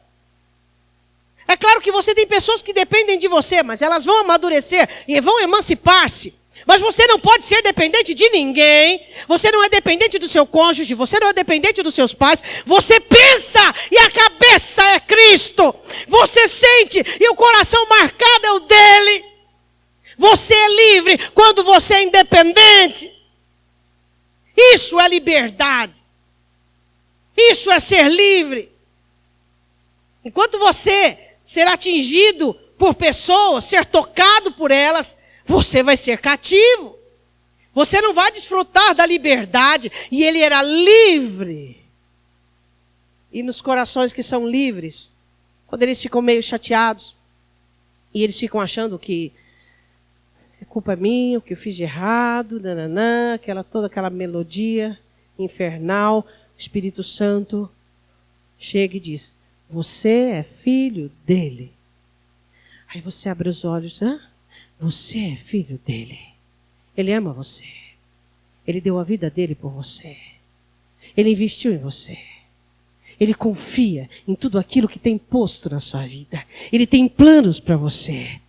É claro que você tem pessoas que dependem de você, mas elas vão amadurecer e vão emancipar-se. Mas você não pode ser dependente de ninguém. Você não é dependente do seu cônjuge, você não é dependente dos seus pais. Você pensa e a cabeça é Cristo. Você sente e o coração marcado é o dele. Você é livre quando você é independente. Isso é liberdade. Isso é ser livre. Enquanto você ser atingido por pessoas, ser tocado por elas, você vai ser cativo. Você não vai desfrutar da liberdade. E ele era livre. E nos corações que são livres, quando eles ficam meio chateados, e eles ficam achando que é culpa minha, o que eu fiz de errado, toda aquela melodia. infernal, o Espírito Santo chega e diz, você é filho dele. Aí você abre os olhos, você é filho dele. Ele ama você. Ele deu a vida dele por você. Ele investiu em você. Ele confia em tudo aquilo que tem posto na sua vida. Ele tem planos para você.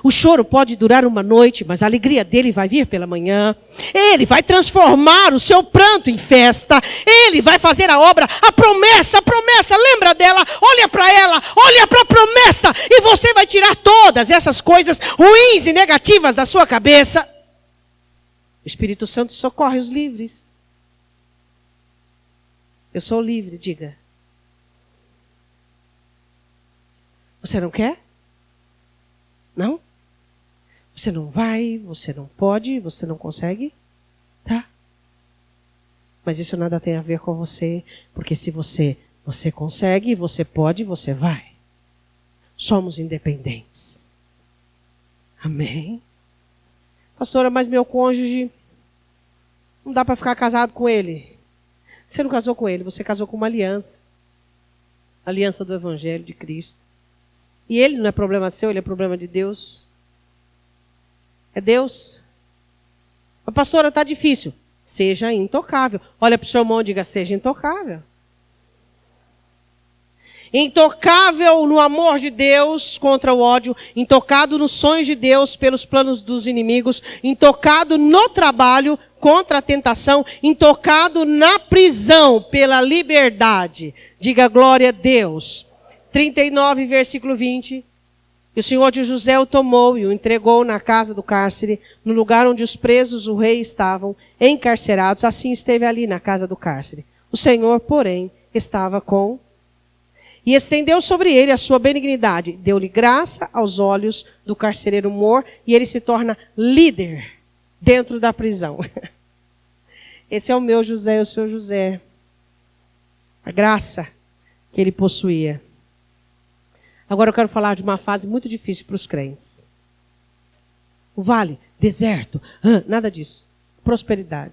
O choro pode durar uma noite, mas a alegria dele vai vir pela manhã. Ele vai transformar o seu pranto em festa. Ele vai fazer a obra, a promessa, lembra dela, olha para ela, olha para a promessa, e você vai tirar todas essas coisas ruins e negativas da sua cabeça. O Espírito Santo socorre os livres. Eu sou livre, diga. Você não quer? Não? Você não vai, você não pode, você não consegue? Tá? Mas isso nada tem a ver com você, porque se você consegue, você pode, você vai. Somos independentes. Amém? Pastora, mas meu cônjuge, não dá para ficar casado com ele. Você não casou com ele, você casou com uma aliança. Aliança do Evangelho de Cristo. E ele não é problema seu, ele é problema de Deus. É Deus. A pastora, está difícil. Seja intocável. Olha para o seu irmão e diga, seja intocável. Intocável no amor de Deus contra o ódio. Intocado nos sonhos de Deus pelos planos dos inimigos. Intocado no trabalho contra a tentação. Intocado na prisão pela liberdade. Diga glória a Deus. 39, versículo 20. E o Senhor de José o tomou e o entregou na casa do cárcere, no lugar onde os presos do rei estavam encarcerados. Assim esteve ali na casa do cárcere. O Senhor, porém, estava com... E estendeu sobre ele a sua benignidade. Deu-lhe graça aos olhos do carcereiro mor, e ele se torna líder dentro da prisão. Esse é o meu José e o seu José. A graça que ele possuía. Agora eu quero falar de uma fase muito difícil para os crentes. O vale, deserto, nada disso. Prosperidade.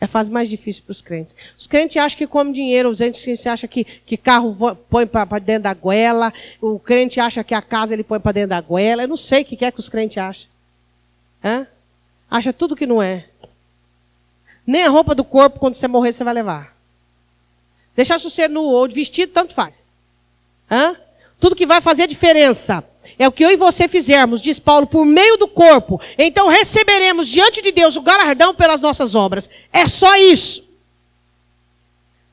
É a fase mais difícil para os crentes. Os crentes acham que come dinheiro, os crentes acham que carro põe para dentro da goela, o crente acha que a casa ele põe para dentro da goela. Eu não sei o que é que os crentes acham. Acha tudo que não é. Nem a roupa do corpo, quando você morrer, você vai levar. Deixar você nu ou de vestido, tanto faz. Tudo que vai fazer diferença é o que eu e você fizermos, diz Paulo, por meio do corpo. Então receberemos diante de Deus o galardão pelas nossas obras. É só isso.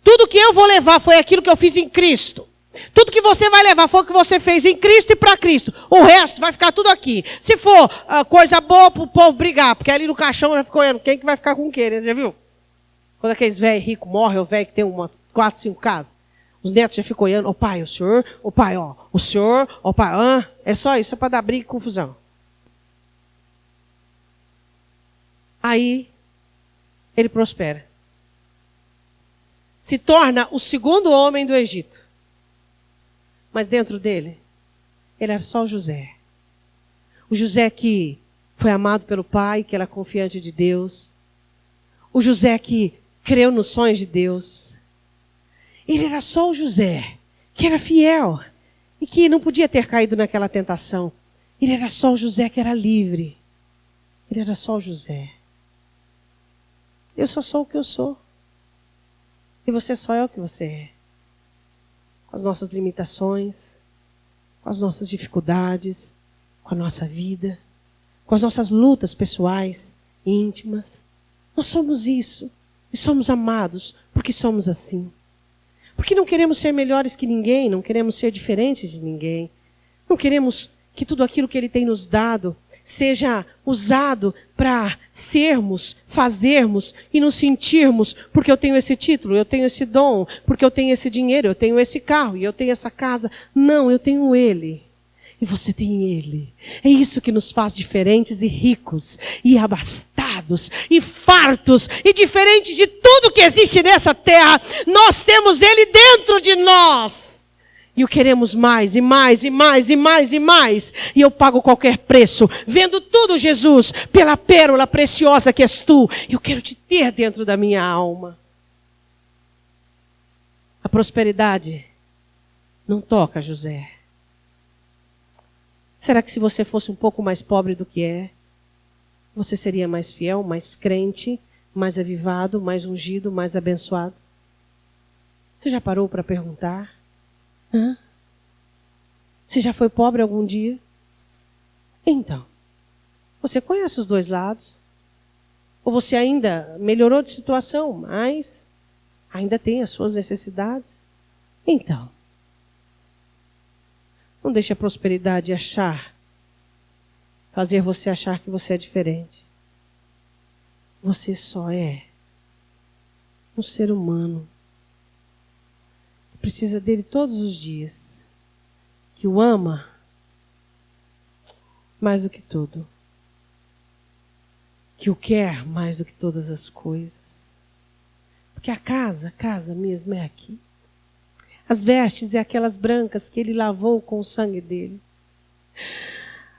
Tudo que eu vou levar foi aquilo que eu fiz em Cristo. Tudo que você vai levar foi o que você fez em Cristo e para Cristo. O resto vai ficar tudo aqui. Se for coisa boa para o povo brigar, porque ali no caixão já ficou olhando quem que vai ficar com quem, né? Já viu? Quando aqueles velhos ricos morrem, o velho que tem 4, 5 casas. Os netos já ficam olhando, pai, o senhor, pai, o senhor, pai, é só isso, é para dar briga e confusão. Aí, ele prospera. Se torna o segundo homem do Egito. Mas dentro dele, ele era só o José. O José que foi amado pelo pai, que era confiante de Deus. O José que creu nos sonhos de Deus. Ele era só o José, que era fiel e que não podia ter caído naquela tentação. Ele era só o José que era livre. Ele era só o José. Eu só sou o que eu sou. E você só é o que você é. Com as nossas limitações, com as nossas dificuldades, com a nossa vida, com as nossas lutas pessoais, íntimas. Nós somos isso. E somos amados porque somos assim. Porque não queremos ser melhores que ninguém, não queremos ser diferentes de ninguém. Não queremos que tudo aquilo que Ele tem nos dado seja usado para sermos, fazermos e nos sentirmos, porque eu tenho esse título, eu tenho esse dom, porque eu tenho esse dinheiro, eu tenho esse carro e eu tenho essa casa. Não, eu tenho Ele. E você tem Ele. É isso que nos faz diferentes e ricos, e abastados, e fartos, e diferentes de tudo que existe nessa terra. Nós temos Ele dentro de nós. E o queremos mais, e mais, e mais, e mais, e mais. E eu pago qualquer preço, vendo tudo, Jesus, pela pérola preciosa que és Tu. Eu quero te ter dentro da minha alma. A prosperidade não toca José. Será que se você fosse um pouco mais pobre do que é, você seria mais fiel, mais crente, mais avivado, mais ungido, mais abençoado? Você já parou para perguntar? Você já foi pobre algum dia? Então, você conhece os dois lados? Ou você ainda melhorou de situação, mas ainda tem as suas necessidades? Então, não deixe a prosperidade fazer você achar que você é diferente. Você só é um ser humano que precisa dele todos os dias, que o ama mais do que tudo, que o quer mais do que todas as coisas. Porque a casa mesmo é aqui. As vestes é aquelas brancas que ele lavou com o sangue dele.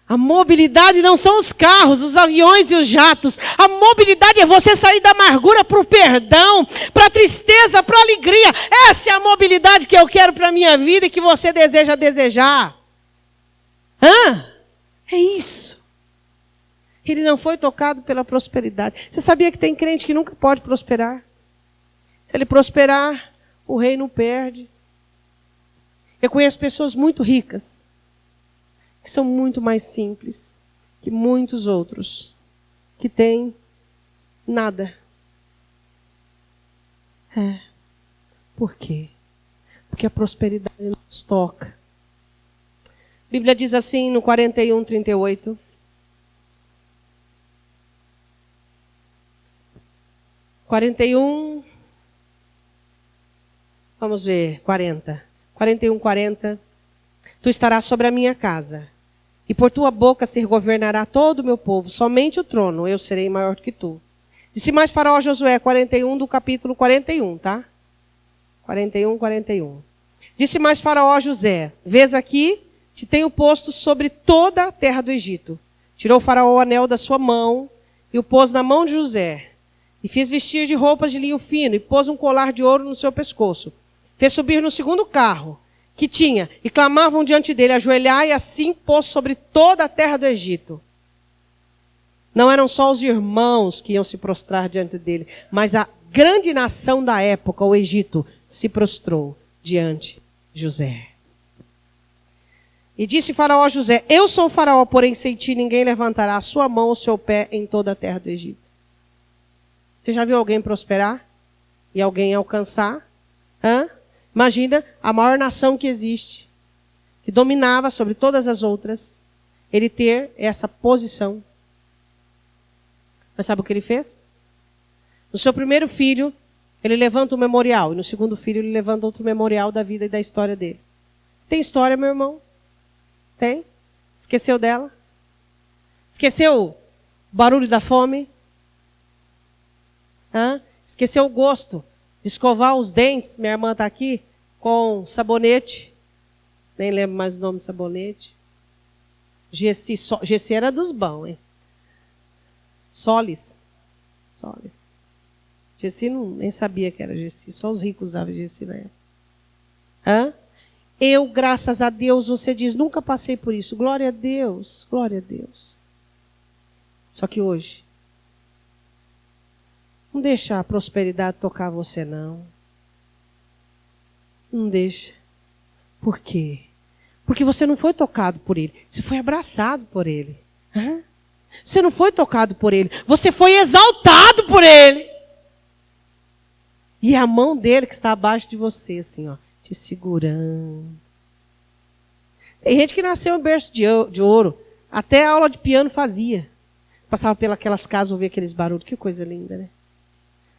A mobilidade não são os carros, os aviões e os jatos. A mobilidade é você sair da amargura para o perdão, para a tristeza, para a alegria. Essa é a mobilidade que eu quero para a minha vida e que você deseja desejar. É isso. Ele não foi tocado pela prosperidade. Você sabia que tem crente que nunca pode prosperar? Se ele prosperar, o reino perde. Eu conheço pessoas muito ricas, que são muito mais simples que muitos outros, que têm nada. Por quê? Porque a prosperidade nos toca. A Bíblia diz assim no 41:38. 41, vamos ver, 41:40. Tu estarás sobre a minha casa, e por tua boca se governará todo o meu povo, somente o trono eu serei maior do que tu. Disse mais Faraó a Josué, 41 do capítulo 41, tá? 41. Disse mais Faraó a José, vês aqui, te tenho posto sobre toda a terra do Egito. Tirou Faraó o anel da sua mão e o pôs na mão de José. E fez vestir de roupas de linho fino e pôs um colar de ouro no seu pescoço. Fez subir no segundo carro que tinha e clamavam diante dele, ajoelhai, e assim pôs sobre toda a terra do Egito. Não eram só os irmãos que iam se prostrar diante dele, mas a grande nação da época, o Egito, se prostrou diante de José. E disse Faraó a José, eu sou o Faraó, porém sem ti ninguém levantará a sua mão ou seu pé em toda a terra do Egito. Você já viu alguém prosperar? E alguém alcançar? Imagina a maior nação que existe, que dominava sobre todas as outras, ele ter essa posição. Mas sabe o que ele fez? No seu primeiro filho, ele levanta um memorial. E no segundo filho, ele levanta outro memorial da vida e da história dele. Você tem história, meu irmão? Tem? Esqueceu dela? Esqueceu o barulho da fome? Esqueceu o gosto de escovar os dentes? Minha irmã está aqui com sabonete. Nem lembro mais o nome do sabonete. Gessi era dos bons, hein? Solis. Gessi nem sabia que era Gessi. Só os ricos usavam Gessi na época. Eu, graças a Deus, você diz, nunca passei por isso. Glória a Deus. Glória a Deus. Só que hoje, não deixa a prosperidade tocar você, não. Não deixa. Por quê? Porque você não foi tocado por ele. Você foi abraçado por ele. Você não foi tocado por ele. Você foi exaltado por ele. E é a mão dele que está abaixo de você, assim, ó, te segurando. Tem gente que nasceu em berço de ouro. Até a aula de piano fazia. Passava pelas casas, ouvia aqueles barulhos. Que coisa linda, né?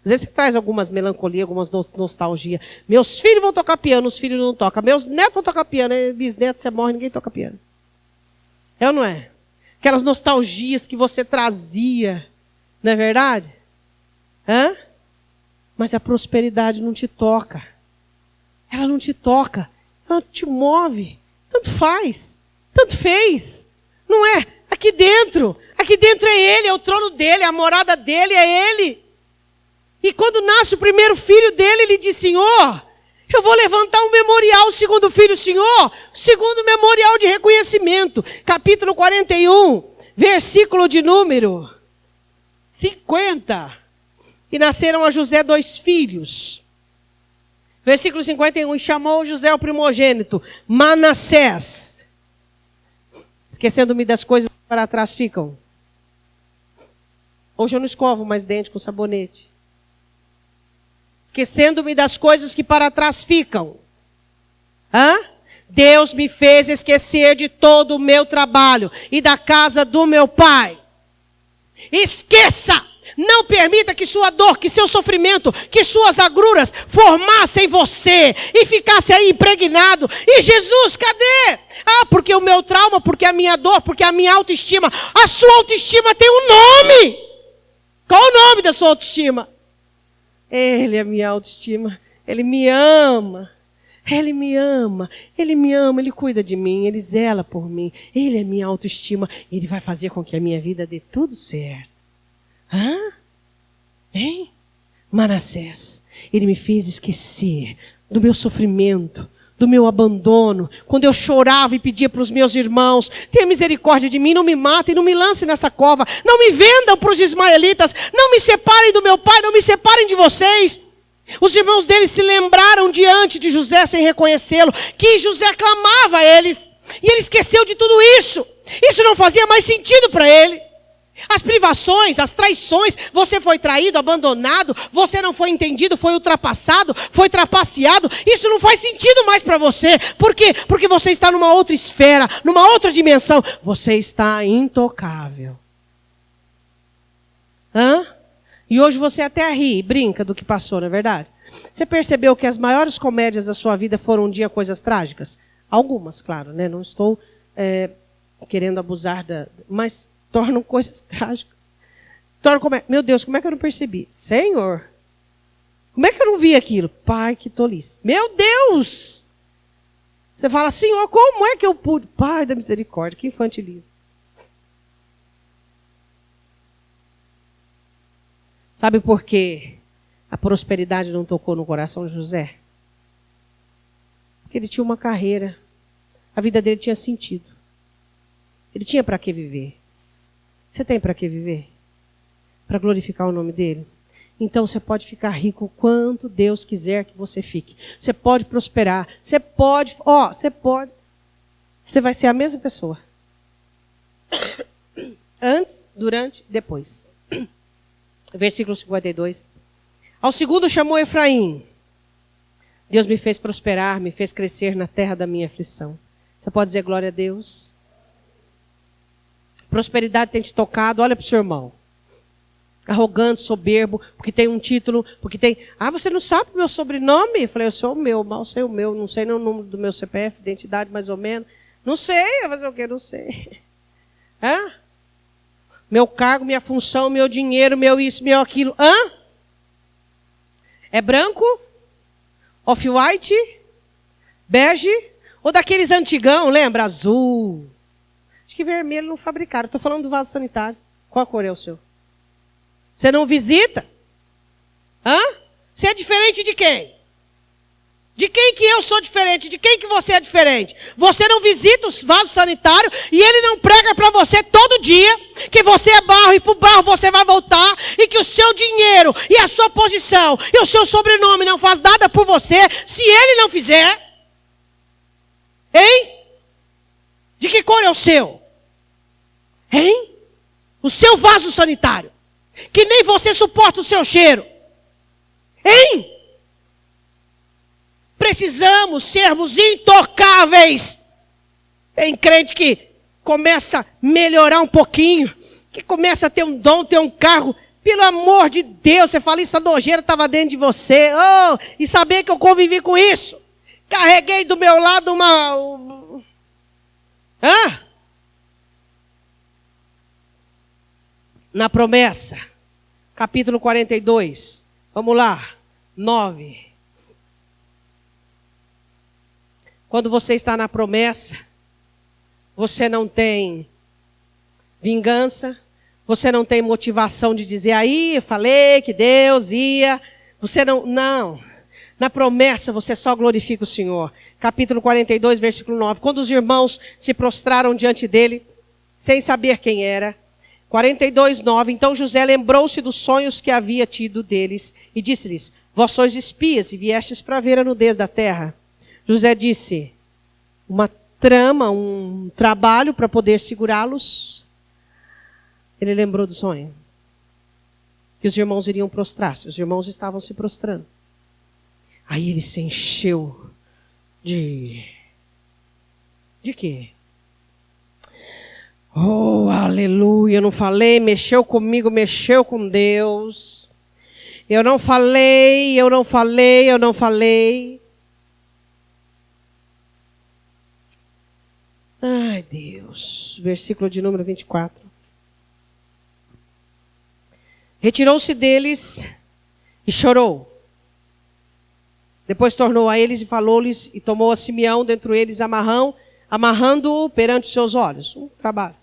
Às vezes você traz algumas melancolias, algumas nostalgias. Meus filhos vão tocar piano, os filhos não tocam. Meus netos vão tocar piano, bisnetos, você morre, ninguém toca piano. É ou não é? Aquelas nostalgias que você trazia, não é verdade? Mas a prosperidade não te toca. Ela não te toca. Ela te move. Tanto faz. Tanto fez. Não é? Aqui dentro é ele, é o trono dele, a morada dele é ele. E quando nasce o primeiro filho dele, ele diz, Senhor, Eu vou levantar um memorial segundo o Filho do Senhor, segundo memorial de reconhecimento. Capítulo 41, versículo de número 50. E nasceram a José 2 filhos. Versículo 51, e chamou José o primogênito, Manassés. Esquecendo-me das coisas que para trás ficam. Hoje eu não escovo mais dente com sabonete. Esquecendo-me das coisas que para trás ficam. Deus me fez esquecer de todo o meu trabalho e da casa do meu pai. Esqueça! Não permita que sua dor, que seu sofrimento, que suas agruras formassem você e ficasse aí impregnado. E Jesus, cadê? Porque o meu trauma, porque a minha dor, porque a minha autoestima. A sua autoestima tem um nome. Qual o nome da sua autoestima? Ele é a minha autoestima. Ele me ama. Ele me ama. Ele me ama. Ele cuida de mim. Ele zela por mim. Ele é minha autoestima. Ele vai fazer com que a minha vida dê tudo certo. Hein? Manassés. Ele me fez esquecer do meu sofrimento, do meu abandono, quando eu chorava e pedia para os meus irmãos, tenha misericórdia de mim, não me matem, não me lancem nessa cova, não me vendam para os ismaelitas, não me separem do meu pai, não me separem de vocês. Os irmãos dele se lembraram diante de José sem reconhecê-lo, que José clamava a eles, e ele esqueceu de tudo isso. Isso não fazia mais sentido para ele. As privações, as traições, você foi traído, abandonado, você não foi entendido, foi ultrapassado, foi trapaceado. Isso não faz sentido mais para você. Por quê? Porque você está numa outra esfera, numa outra dimensão. Você está intocável. E hoje você até ri e brinca do que passou, não é verdade? Você percebeu que as maiores comédias da sua vida foram um dia coisas trágicas? Algumas, claro, né? Não estou querendo abusar mas tornam coisas trágicas. Meu Deus, como é que eu não percebi? Senhor, como é que eu não vi aquilo? Pai, que tolice. Meu Deus! Você fala, Senhor, como é que eu pude? Pai da misericórdia, que infantilismo. Sabe por que a prosperidade não tocou no coração de José? Porque ele tinha uma carreira. A vida dele tinha sentido. Ele tinha para que viver. Você tem para que viver? Para glorificar o nome dele? Então você pode ficar rico o quanto Deus quiser que você fique. Você pode prosperar. Você pode. Você vai ser a mesma pessoa. Antes, durante, depois. Versículo 52. Ao segundo chamou Efraim. Deus me fez prosperar, me fez crescer na terra da minha aflição. Você pode dizer glória a Deus? Prosperidade tem te tocado, olha para o seu irmão. Arrogante, soberbo, porque tem um título, porque tem... você não sabe o meu sobrenome? Eu falei, eu sou o meu, mal sei o meu, não sei nem o número do meu CPF, identidade mais ou menos. Não sei, eu fazer o quê? Não sei. Meu cargo, minha função, meu dinheiro, meu isso, meu aquilo. É branco? Off-white? Bege? Ou daqueles antigão, lembra? Azul. Acho que vermelho não fabricaram. Estou falando do vaso sanitário. Qual a cor é o seu? Você não visita? Você é diferente de quem? De quem que eu sou diferente? De quem que você é diferente? Você não visita os vasos sanitários e ele não prega para você todo dia que você é barro e para o barro você vai voltar e que o seu dinheiro e a sua posição e o seu sobrenome não faz nada por você se ele não fizer. Hein? De que cor é o seu? Hein? O seu vaso sanitário. Que nem você suporta o seu cheiro. Hein? Precisamos sermos intocáveis. Tem crente que começa a melhorar um pouquinho, que começa a ter um dom, ter um cargo. Pelo amor de Deus, você fala, essa nojeira estava dentro de você. E saber que eu convivi com isso. Carreguei do meu lado uma... Na promessa, capítulo 42, vamos lá, 9. Quando você está na promessa, você não tem vingança, você não tem motivação de dizer, aí eu falei que Deus ia, você não. Na promessa você só glorifica o Senhor. Capítulo 42, versículo 9. Quando os irmãos se prostraram diante dele, sem saber quem era. 42, 9. Então José lembrou-se dos sonhos que havia tido deles e disse-lhes: vós sois espias e viestes para ver a nudez da terra. José disse: uma trama, um trabalho para poder segurá-los. Ele lembrou do sonho. Que os irmãos iriam prostrar-se. Os irmãos estavam se prostrando. Aí ele se encheu de quê? Oh, aleluia, eu não falei, mexeu comigo, mexeu com Deus. Eu não falei. Ai, Deus. Versículo de número 24. Retirou-se deles e chorou. Depois tornou a eles e falou-lhes, e tomou a Simeão dentre eles amarrando-o perante os seus olhos. Um trabalho.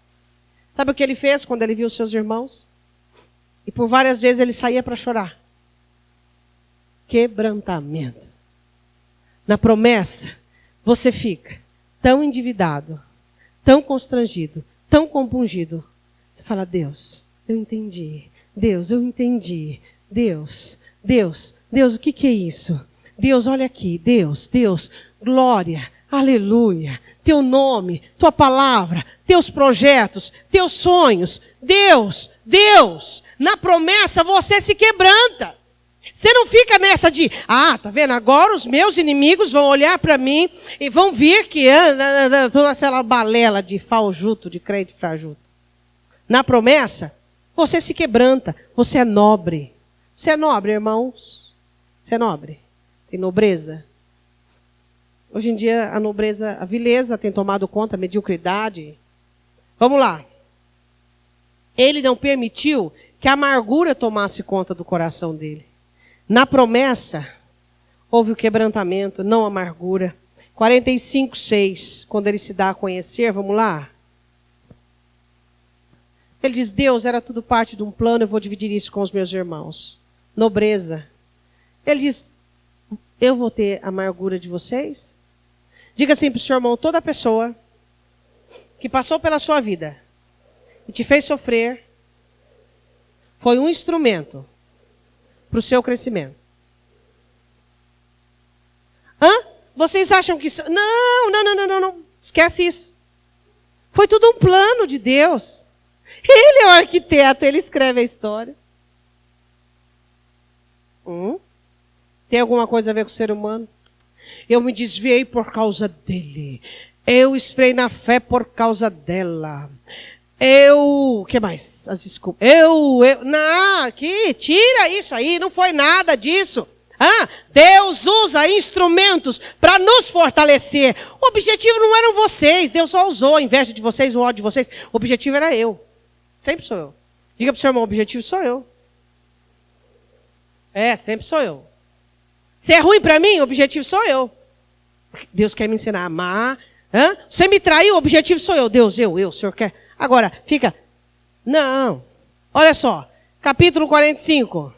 Sabe o que ele fez quando ele viu os seus irmãos? E por várias vezes ele saía para chorar. Quebrantamento. Na promessa, você fica tão endividado, tão constrangido, tão compungido. Você fala: Deus, eu entendi. Deus, eu entendi. Deus, o que é isso? Deus, olha aqui. Deus, glória, aleluia. Teu nome, tua palavra, teus projetos, teus sonhos. Deus, na promessa você se quebranta. Você não fica nessa de, tá vendo? Agora os meus inimigos vão olhar para mim e vão ver que toda aquela balela de faljuto, de crente frajuto. Na promessa, você se quebranta, você é nobre. Você é nobre, irmãos? Você é nobre? Tem nobreza? Hoje em dia a nobreza, a vileza tem tomado conta, a mediocridade. Vamos lá. Ele não permitiu que a amargura tomasse conta do coração dele. Na promessa, houve o quebrantamento, não a amargura. 45, 6, quando ele se dá a conhecer, vamos lá. Ele diz: Deus, era tudo parte de um plano, eu vou dividir isso com os meus irmãos. Nobreza. Ele diz: eu vou ter a amargura de vocês? Diga assim para o seu irmão: toda pessoa que passou pela sua vida e te fez sofrer foi um instrumento para o seu crescimento. Vocês acham que isso... Não. Esquece isso. Foi tudo um plano de Deus. Ele é o arquiteto, ele escreve a história. Tem alguma coisa a ver com o ser humano? Eu me desviei por causa dele. Eu esfriei na fé por causa dela. O que mais? As desculpas. Não, aqui, tira isso aí, não foi nada disso. Deus usa instrumentos para nos fortalecer. O objetivo não eram vocês, Deus só usou a inveja de vocês, o ódio de vocês. O objetivo era eu. Sempre sou eu. Diga para o seu irmão: o objetivo sou eu. Sempre sou eu. Se é ruim para mim, o objetivo sou eu. Deus quer me ensinar a amar. Você me traiu, o objetivo sou eu. Deus, o Senhor quer. Agora, fica... Não. Olha só. Capítulo 45.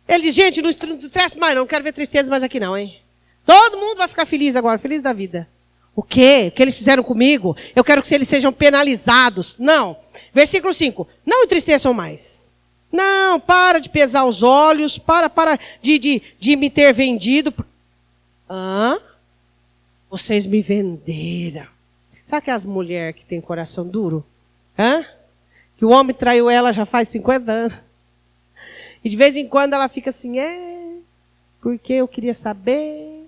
Ele diz: gente, não estresse mais não quero ver tristeza mais aqui não, hein? Todo mundo vai ficar feliz agora, feliz da vida. O quê? O que eles fizeram comigo? Eu quero que eles sejam penalizados. Não. Versículo 5. Não entristeçam mais. Não, para de pesar os olhos, para de me ter vendido. Vocês me venderam. Sabe aquelas mulheres que têm coração duro? Que o homem traiu ela já faz 50 anos. E de vez em quando ela fica assim: porque eu queria saber,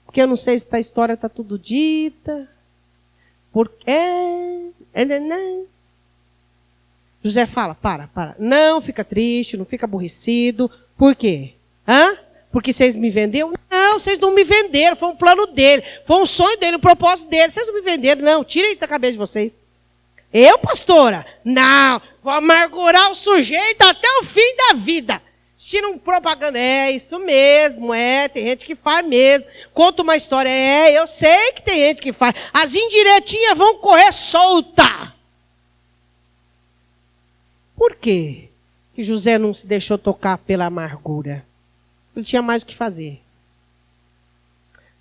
porque eu não sei se a história está tudo dita. José fala: para. Não fica triste, não fica aborrecido. Por quê? Porque vocês me venderam? Não, vocês não me venderam. Foi um plano dele, foi um sonho dele, um propósito dele. Vocês não me venderam, não. Tira isso da cabeça de vocês. Eu, pastora? Não, vou amargurar o sujeito até o fim da vida. Tira um propaganda. Isso mesmo, tem gente que faz mesmo. Conta uma história. Eu sei que tem gente que faz. As indiretinhas vão correr solta. Por quê que José não se deixou tocar pela amargura? Ele tinha mais o que fazer.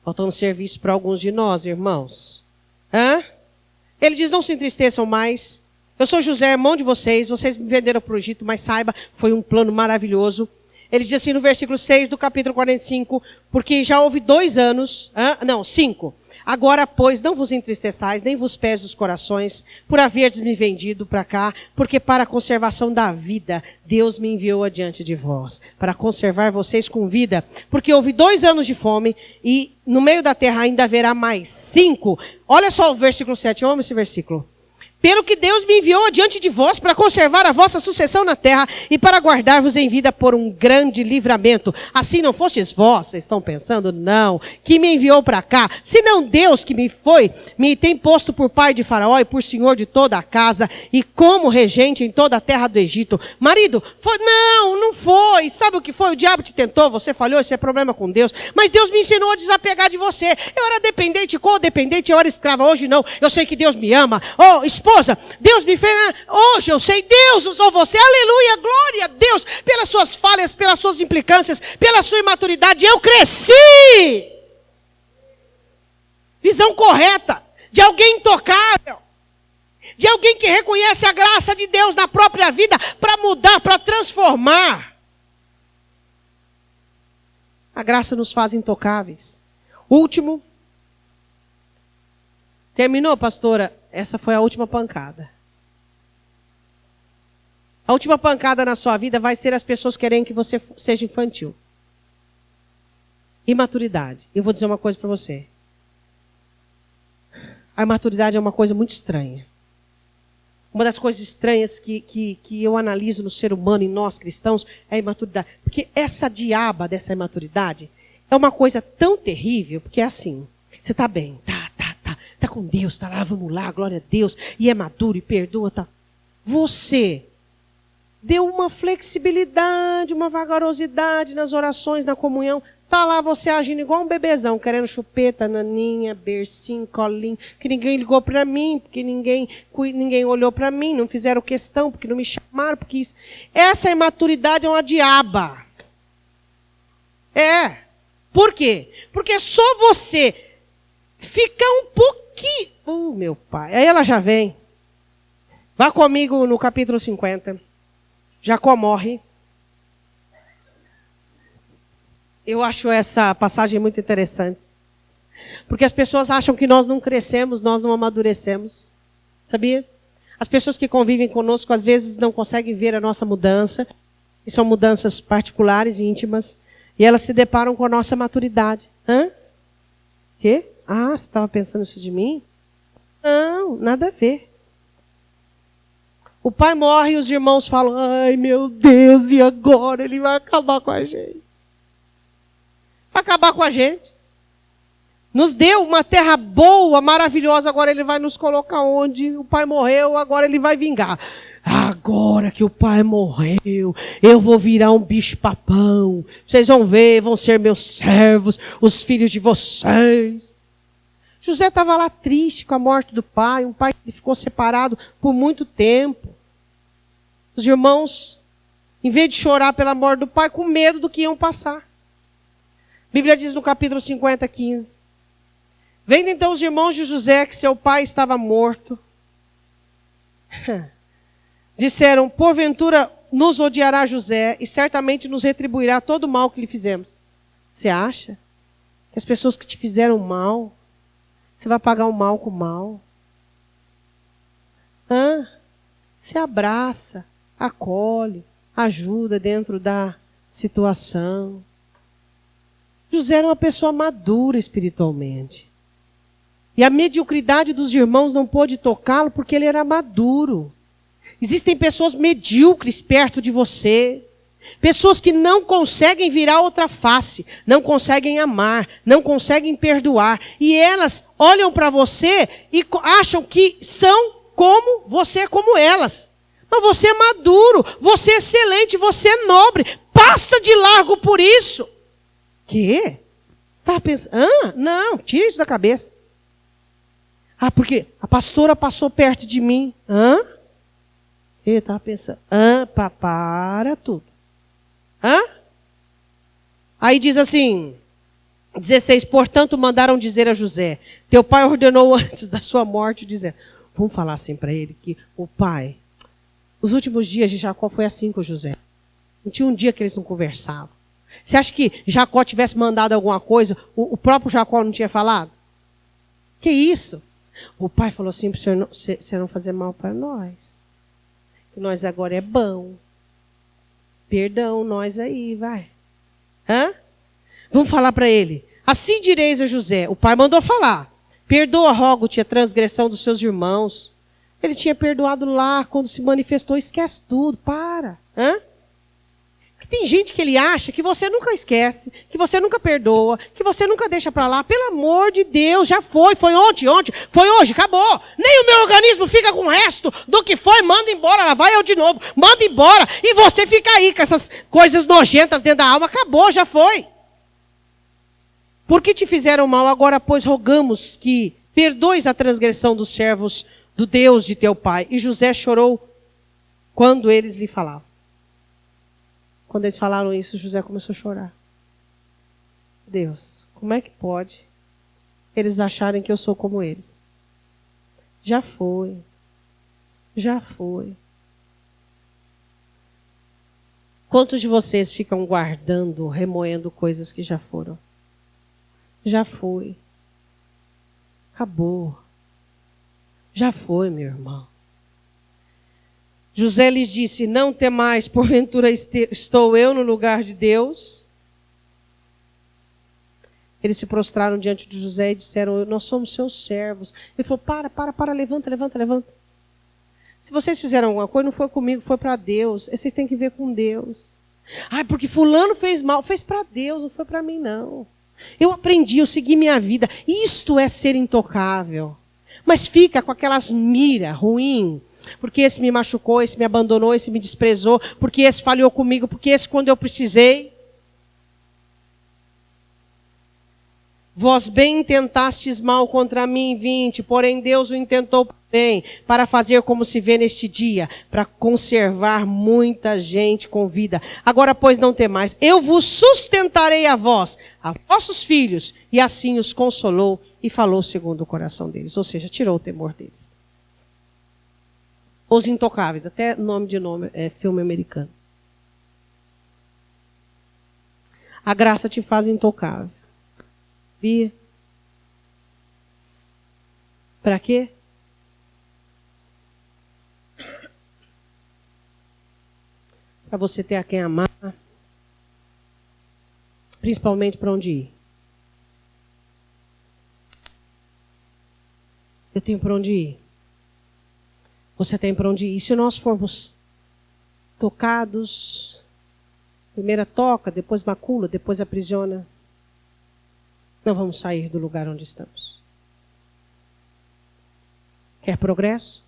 Faltando serviço para alguns de nós, irmãos. Ele diz, não se entristeçam mais. Eu sou José, irmão de vocês. Vocês me venderam para o Egito, mas saiba, foi um plano maravilhoso. Ele diz assim no versículo 6 do capítulo 45, porque já houve 2 anos, 5. Agora, pois, não vos entristeçais, nem vos pese os corações, por haverdes me vendido para cá, porque para a conservação da vida, Deus me enviou adiante de vós, para conservar vocês com vida, porque houve 2 anos de fome, e no meio da terra ainda haverá mais 5. Olha só o versículo 7, eu amo esse versículo. Pelo que Deus me enviou adiante de vós para conservar a vossa sucessão na terra e para guardar-vos em vida por um grande livramento. Assim não fostes vós, vocês estão pensando? Não, que me enviou para cá. Senão Deus que me tem posto por pai de Faraó e por senhor de toda a casa e como regente em toda a terra do Egito. Marido, foi? Não foi. Sabe o que foi? O diabo te tentou, você falhou, isso é problema com Deus. Mas Deus me ensinou a desapegar de você. Eu era dependente, codependente, eu era escrava. Hoje não, eu sei que Deus me ama. Oh, esposa, Deus me fez, hoje eu sei, Deus usou você, aleluia, glória a Deus, pelas suas falhas, pelas suas implicâncias, pela sua imaturidade, eu cresci. Visão correta, de alguém intocável, de alguém que reconhece a graça de Deus na própria vida, para mudar, para transformar. A graça nos faz intocáveis. Último. Terminou, pastora? Essa foi a última pancada. A última pancada na sua vida vai ser as pessoas querendo que você seja infantil. Imaturidade. Eu vou dizer uma coisa para você. A imaturidade é uma coisa muito estranha. Uma das coisas estranhas que eu analiso no ser humano, em nós cristãos, é a imaturidade. Porque essa diaba dessa imaturidade é uma coisa tão terrível, porque é assim, você está bem, tá com Deus, tá lá, vamos lá, glória a Deus, e é maduro e perdoa, tá. Você deu uma flexibilidade, uma vagarosidade nas orações, na comunhão, tá lá você agindo igual um bebezão, querendo chupeta, naninha, bercinho, colinho, que ninguém ligou para mim, porque ninguém olhou para mim, não fizeram questão, porque não me chamaram, porque isso. Essa imaturidade é uma diaba. Por quê? Porque só você ficar um pouquinho. Meu pai. Aí ela já vem. Vá comigo no capítulo 50. Jacó morre. Eu acho essa passagem muito interessante. Porque as pessoas acham que nós não crescemos, nós não amadurecemos. Sabia? As pessoas que convivem conosco às vezes não conseguem ver a nossa mudança. E são mudanças particulares e íntimas. E elas se deparam com a nossa maturidade. Quê? Você estava pensando isso de mim? Não, nada a ver. O pai morre e os irmãos falam, ai meu Deus, e agora? Ele vai acabar com a gente. Vai acabar com a gente. Nos deu uma terra boa, maravilhosa, agora ele vai nos colocar onde? O pai morreu, agora ele vai vingar. Agora que o pai morreu, eu vou virar um bicho-papão. Vocês vão ver, vão ser meus servos, os filhos de vocês. José estava lá triste com a morte do pai, um pai que ficou separado por muito tempo. Os irmãos, em vez de chorar pela morte do pai, com medo do que iam passar. A Bíblia diz no capítulo 50, 15. Vendo então os irmãos de José que seu pai estava morto, disseram, porventura nos odiará José e certamente nos retribuirá todo o mal que lhe fizemos. Você acha que as pessoas que te fizeram mal, você vai pagar o mal com o mal? Se abraça, acolhe, ajuda dentro da situação. José era uma pessoa madura espiritualmente. E a mediocridade dos irmãos não pôde tocá-lo porque ele era maduro. Existem pessoas medíocres perto de você. Pessoas que não conseguem virar outra face, não conseguem amar, não conseguem perdoar. E elas olham para você e acham que são como você é como elas. Mas você é maduro, você é excelente, você é nobre. Passa de largo por isso. Quê? Tá pensando? Não, tira isso da cabeça. Porque a pastora passou perto de mim. Eu estava pensando. Para tudo. Aí diz assim, 16, portanto mandaram dizer a José, teu pai ordenou antes da sua morte, dizendo, vamos falar assim para ele, que o pai, os últimos dias de Jacó foi assim com José. Não tinha um dia que eles não conversavam. Você acha que Jacó tivesse mandado alguma coisa, o próprio Jacó não tinha falado? Que isso? O pai falou assim para você não fazer mal para nós. Que nós agora é bom. Perdão, nós aí, vai. Hã? Vamos falar para ele. Assim direis a José. O pai mandou falar. Perdoa, rogo-te, a transgressão dos seus irmãos. Ele tinha perdoado lá, quando se manifestou, esquece tudo, para. Hã? Tem gente que ele acha que você nunca esquece, que você nunca perdoa, que você nunca deixa para lá. Pelo amor de Deus, já foi ontem, foi hoje, acabou. Nem o meu organismo fica com o resto do que foi, manda embora, lá vai eu de novo, manda embora. E você fica aí com essas coisas nojentas dentro da alma, acabou, já foi. Porque te fizeram mal, agora pois rogamos que perdoes a transgressão dos servos do Deus de teu pai. E José chorou quando eles lhe falavam. Quando eles falaram isso, José começou a chorar. Deus, como é que pode eles acharem que eu sou como eles? Já foi. Já foi. Quantos de vocês ficam guardando, remoendo coisas que já foram? Já foi. Acabou. Já foi, meu irmão. José lhes disse, não temais, porventura estou eu no lugar de Deus? Eles se prostraram diante de José e disseram, nós somos seus servos. Ele falou, para, levanta. Se vocês fizeram alguma coisa, não foi comigo, foi para Deus. Vocês têm que ver com Deus. Porque fulano fez mal. Fez para Deus, não foi para mim, não. Eu aprendi, eu segui minha vida. Isto é ser intocável. Mas fica com aquelas miras ruins. Porque esse me machucou, esse me abandonou, esse me desprezou, porque esse falhou comigo, porque esse quando eu precisei. Vós bem intentastes mal contra mim, 20, porém Deus o intentou bem, para fazer como se vê neste dia, para conservar muita gente com vida. Agora, pois, não temais, eu vos sustentarei a vós, a vossos filhos, e assim os consolou e falou segundo o coração deles, ou seja, tirou o temor deles. Os Intocáveis, até nome é filme americano. A graça te faz intocável. Via? Para quê? Para você ter a quem amar. Principalmente para onde ir. Eu tenho para onde ir. Você tem para onde ir. E se nós formos tocados, primeiro toca, depois macula, depois aprisiona, não vamos sair do lugar onde estamos. Quer progresso?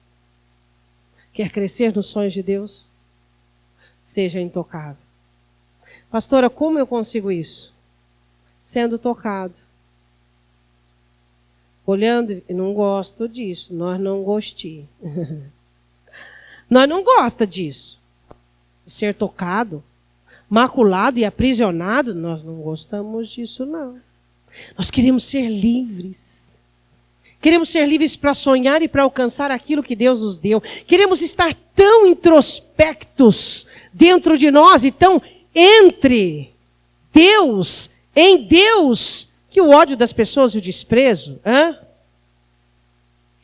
Quer crescer nos sonhos de Deus? Seja intocável. Pastora, como eu consigo isso? Sendo tocado. Olhando, não gosto disso, nós não gostamos. Nós não gostamos disso. De ser tocado, maculado e aprisionado, nós não gostamos disso, não. Nós queremos ser livres. Queremos ser livres para sonhar e para alcançar aquilo que Deus nos deu. Queremos estar tão introspectos dentro de nós e tão entre Deus, em Deus, que o ódio das pessoas e o desprezo,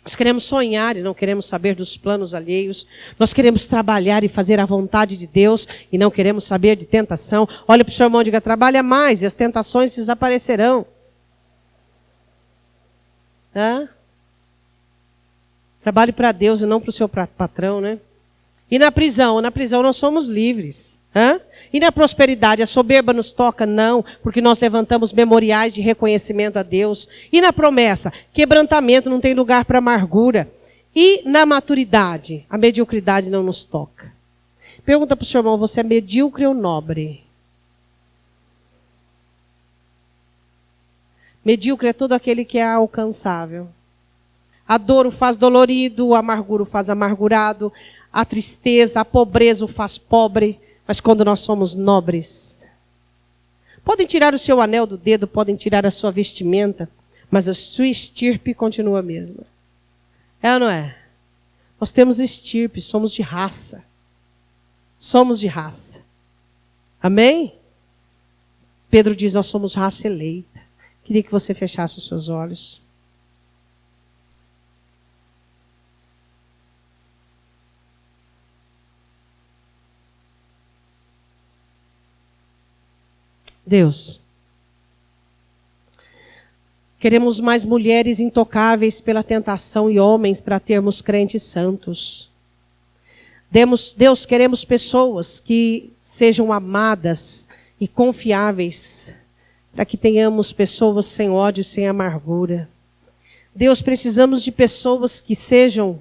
Nós queremos sonhar e não queremos saber dos planos alheios. Nós queremos trabalhar e fazer a vontade de Deus e não queremos saber de tentação. Olha para o seu irmão e diga, trabalha mais e as tentações desaparecerão. Trabalhe para Deus e não para o seu patrão, né? E na prisão nós somos livres. E na prosperidade, a soberba nos toca? Não, porque nós levantamos memoriais de reconhecimento a Deus. E na promessa, quebrantamento, não tem lugar para amargura. E na maturidade, a mediocridade não nos toca. Pergunta para o seu irmão, você é medíocre ou nobre? Medíocre é todo aquele que é alcançável. A dor o faz dolorido, o amargura o faz amargurado, a tristeza, a pobreza o faz pobre. Mas quando nós somos nobres, Podem tirar o seu anel do dedo, podem tirar a sua vestimenta, mas a sua estirpe continua a mesma. É ou não é? Nós temos estirpe, somos de raça. Somos de raça. Amém? Pedro diz, nós somos raça eleita. Queria que você fechasse os seus olhos. Deus, queremos mais mulheres intocáveis pela tentação e homens para termos crentes santos. Deus, queremos pessoas que sejam amadas e confiáveis, para que tenhamos pessoas sem ódio, sem amargura. Deus, precisamos de pessoas que sejam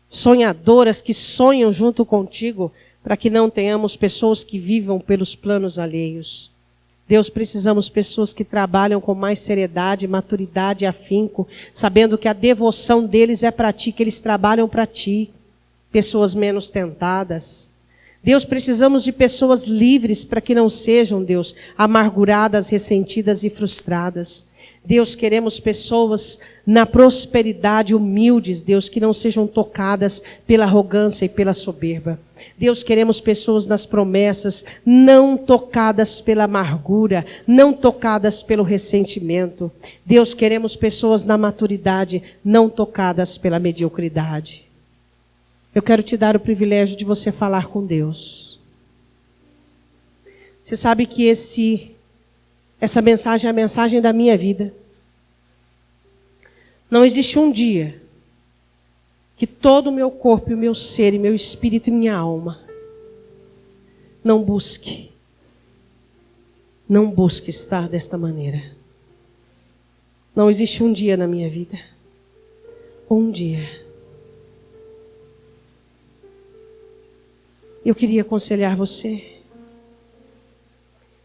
sonhadoras, que sonham junto contigo, para que não tenhamos pessoas que vivam pelos planos alheios. Deus, precisamos de pessoas que trabalham com mais seriedade, maturidade e afinco, sabendo que a devoção deles é para ti, que eles trabalham para ti. Pessoas menos tentadas. Deus, precisamos de pessoas livres para que não sejam, Deus, amarguradas, ressentidas e frustradas. Deus, queremos pessoas na prosperidade, humildes, Deus, que não sejam tocadas pela arrogância e pela soberba. Deus, queremos pessoas nas promessas, não tocadas pela amargura, não tocadas pelo ressentimento. Deus, queremos pessoas na maturidade, não tocadas pela mediocridade. Eu quero te dar o privilégio de você falar com Deus. Você sabe que essa mensagem é a mensagem da minha vida. Não existe um dia que todo o meu corpo, e o meu ser, e meu espírito e minha alma não busque estar desta maneira. Não existe um dia na minha vida. Um dia. Eu queria aconselhar você.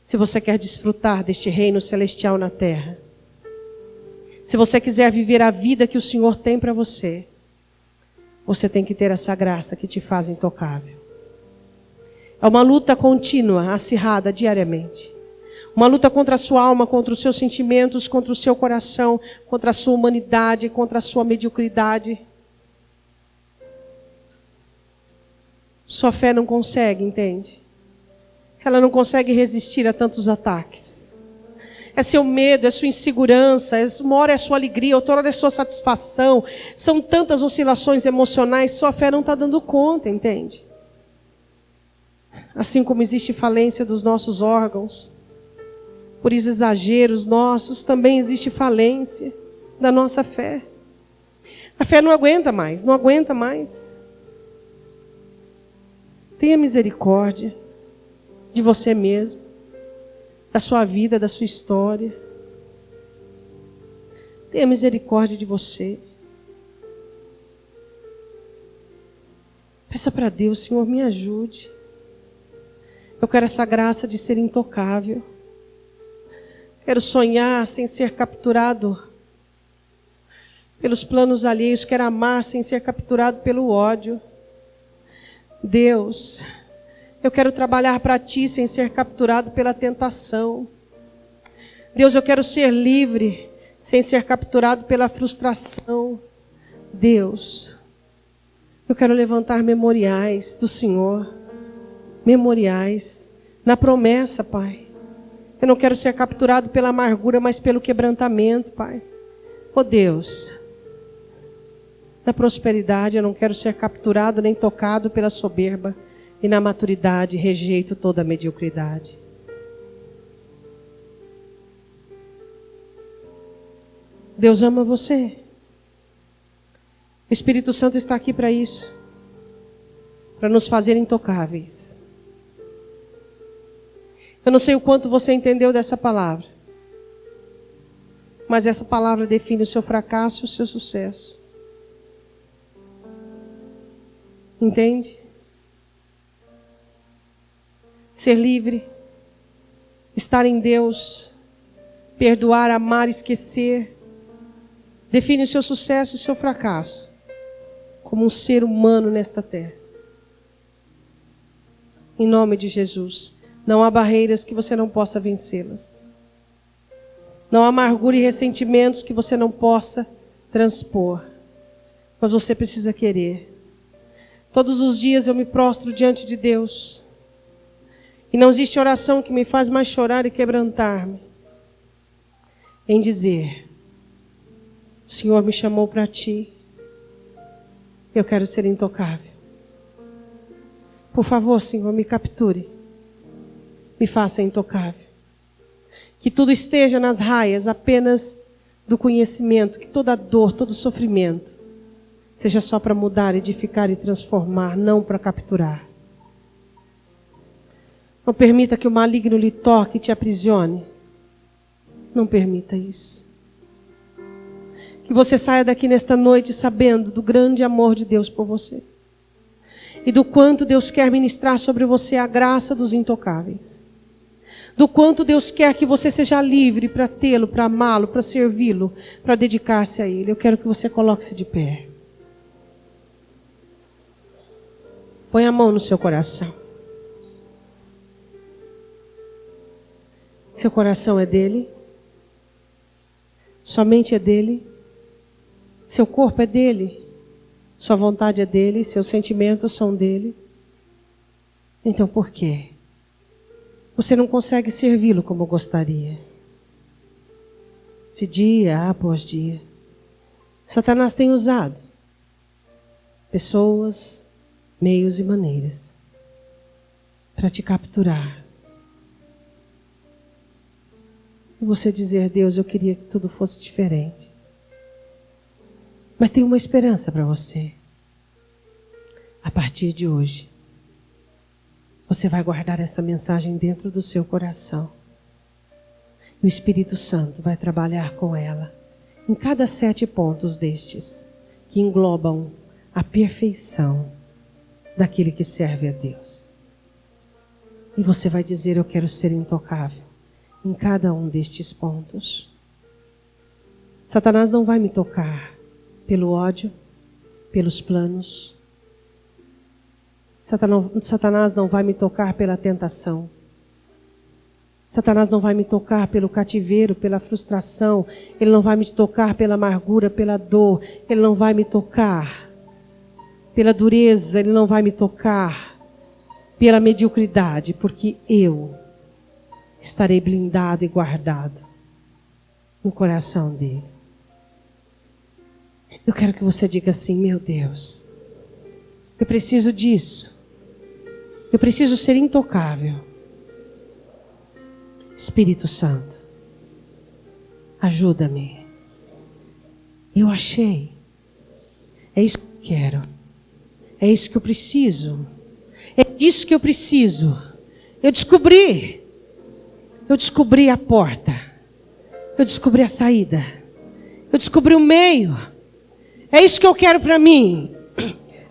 Se você quer desfrutar deste reino celestial na terra, se você quiser viver a vida que o Senhor tem para você, você tem que ter essa graça que te faz intocável. É uma luta contínua, acirrada diariamente. Uma luta contra a sua alma, contra os seus sentimentos, contra o seu coração, contra a sua humanidade, contra a sua mediocridade. Sua fé não consegue, entende? Ela não consegue resistir a tantos ataques. É seu medo, é sua insegurança, uma hora é sua alegria, outra hora é sua satisfação. São tantas oscilações emocionais, sua fé não está dando conta, entende? Assim como existe falência dos nossos órgãos, por exageros nossos, também existe falência da nossa fé. A fé não aguenta mais, não aguenta mais. Tenha misericórdia de você mesmo, da sua vida, da sua história. Tenha misericórdia de você. Peça para Deus, Senhor, me ajude. Eu quero essa graça de ser intocável. Quero sonhar sem ser capturado pelos planos alheios. Quero amar sem ser capturado pelo ódio. Deus, eu quero trabalhar para Ti sem ser capturado pela tentação. Deus, eu quero ser livre sem ser capturado pela frustração. Deus, eu quero levantar memoriais do Senhor. Memoriais na promessa, Pai. Eu não quero ser capturado pela amargura, mas pelo quebrantamento, Pai. Oh Deus, na prosperidade eu não quero ser capturado nem tocado pela soberba. E na maturidade rejeito toda a mediocridade. Deus ama você. O Espírito Santo está aqui para isso. Para nos fazer intocáveis. Eu não sei o quanto você entendeu dessa palavra. Mas essa palavra define o seu fracasso e o seu sucesso. Entende? Ser livre, estar em Deus, perdoar, amar, esquecer, define o seu sucesso e o seu fracasso como um ser humano nesta terra. Em nome de Jesus. Não há barreiras que você não possa vencê-las. Não há amargura e ressentimentos que você não possa transpor. Mas você precisa querer. Todos os dias eu me prostro diante de Deus. E não existe oração que me faz mais chorar e quebrantar-me. Em dizer: o Senhor me chamou para ti. Eu quero ser intocável. Por favor, Senhor, me capture. Me faça intocável. Que tudo esteja nas raias apenas do conhecimento. Que toda dor, todo sofrimento seja só para mudar, edificar e transformar, não para capturar. Não permita que o maligno lhe toque e te aprisione. Não permita isso. Que você saia daqui nesta noite sabendo do grande amor de Deus por você. E do quanto Deus quer ministrar sobre você a graça dos intocáveis. Do quanto Deus quer que você seja livre para tê-lo, para amá-lo, para servi-lo, para dedicar-se a Ele. Eu quero que você coloque-se de pé. Põe a mão no seu coração. Seu coração é dele. Sua mente é dele. Seu corpo é dele. Sua vontade é dele. Seus sentimentos são dele. Então por quê? Você não consegue servi-lo como gostaria. De dia após dia. Satanás tem usado pessoas, meios e maneiras para te capturar. E você dizer: Deus, eu queria que tudo fosse diferente. Mas tem uma esperança para você. A partir de hoje, você vai guardar essa mensagem dentro do seu coração. E o Espírito Santo vai trabalhar com ela em cada 7 pontos destes, que englobam a perfeição daquele que serve a Deus. E você vai dizer: eu quero ser intocável em cada um destes pontos. Satanás não vai me tocar pelo ódio, pelos planos. Satanás não vai me tocar pela tentação. Satanás não vai me tocar pelo cativeiro, pela frustração. Ele não vai me tocar pela amargura, pela dor. Ele não vai me tocar pela dureza. Ele não vai me tocar pela mediocridade, porque eu estarei blindado e guardado no coração dele. Eu quero que você diga assim: meu Deus, eu preciso disso. Eu preciso ser intocável. Espírito Santo, ajuda-me. Eu achei. É isso que eu quero. É isso que eu preciso. É isso que eu preciso. Eu descobri a porta. Eu descobri a saída. Eu descobri o meio. É isso que eu quero para mim.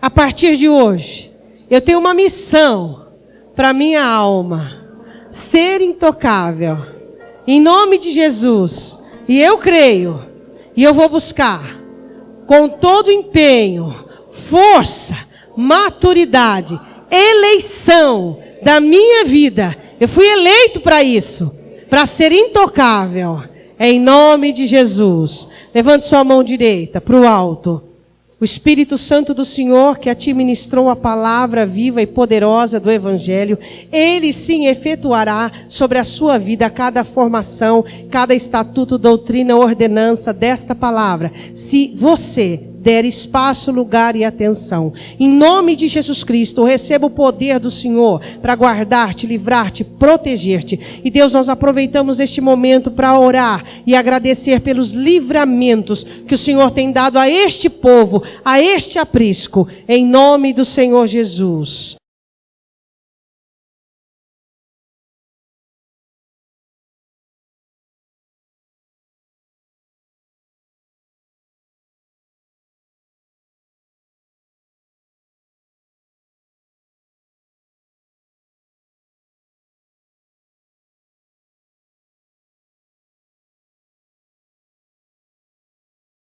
A partir de hoje, eu tenho uma missão para minha alma. Ser intocável. Em nome de Jesus. E eu creio. E eu vou buscar. Com todo empenho, força, maturidade, eleição da minha vida. Eu fui eleito para isso. Para ser intocável. Em nome de Jesus. Levante sua mão direita para o alto. O Espírito Santo do Senhor, que a ti ministrou a palavra viva e poderosa do Evangelho, Ele sim efetuará sobre a sua vida cada formação, cada estatuto, doutrina, ordenança desta palavra, se você der espaço, lugar e atenção. Em nome de Jesus Cristo, receba o poder do Senhor para guardar-te, livrar-te, proteger-te. E Deus, nós aproveitamos este momento para orar e agradecer pelos livramentos que o Senhor tem dado a este povo, a este aprisco, em nome do Senhor Jesus.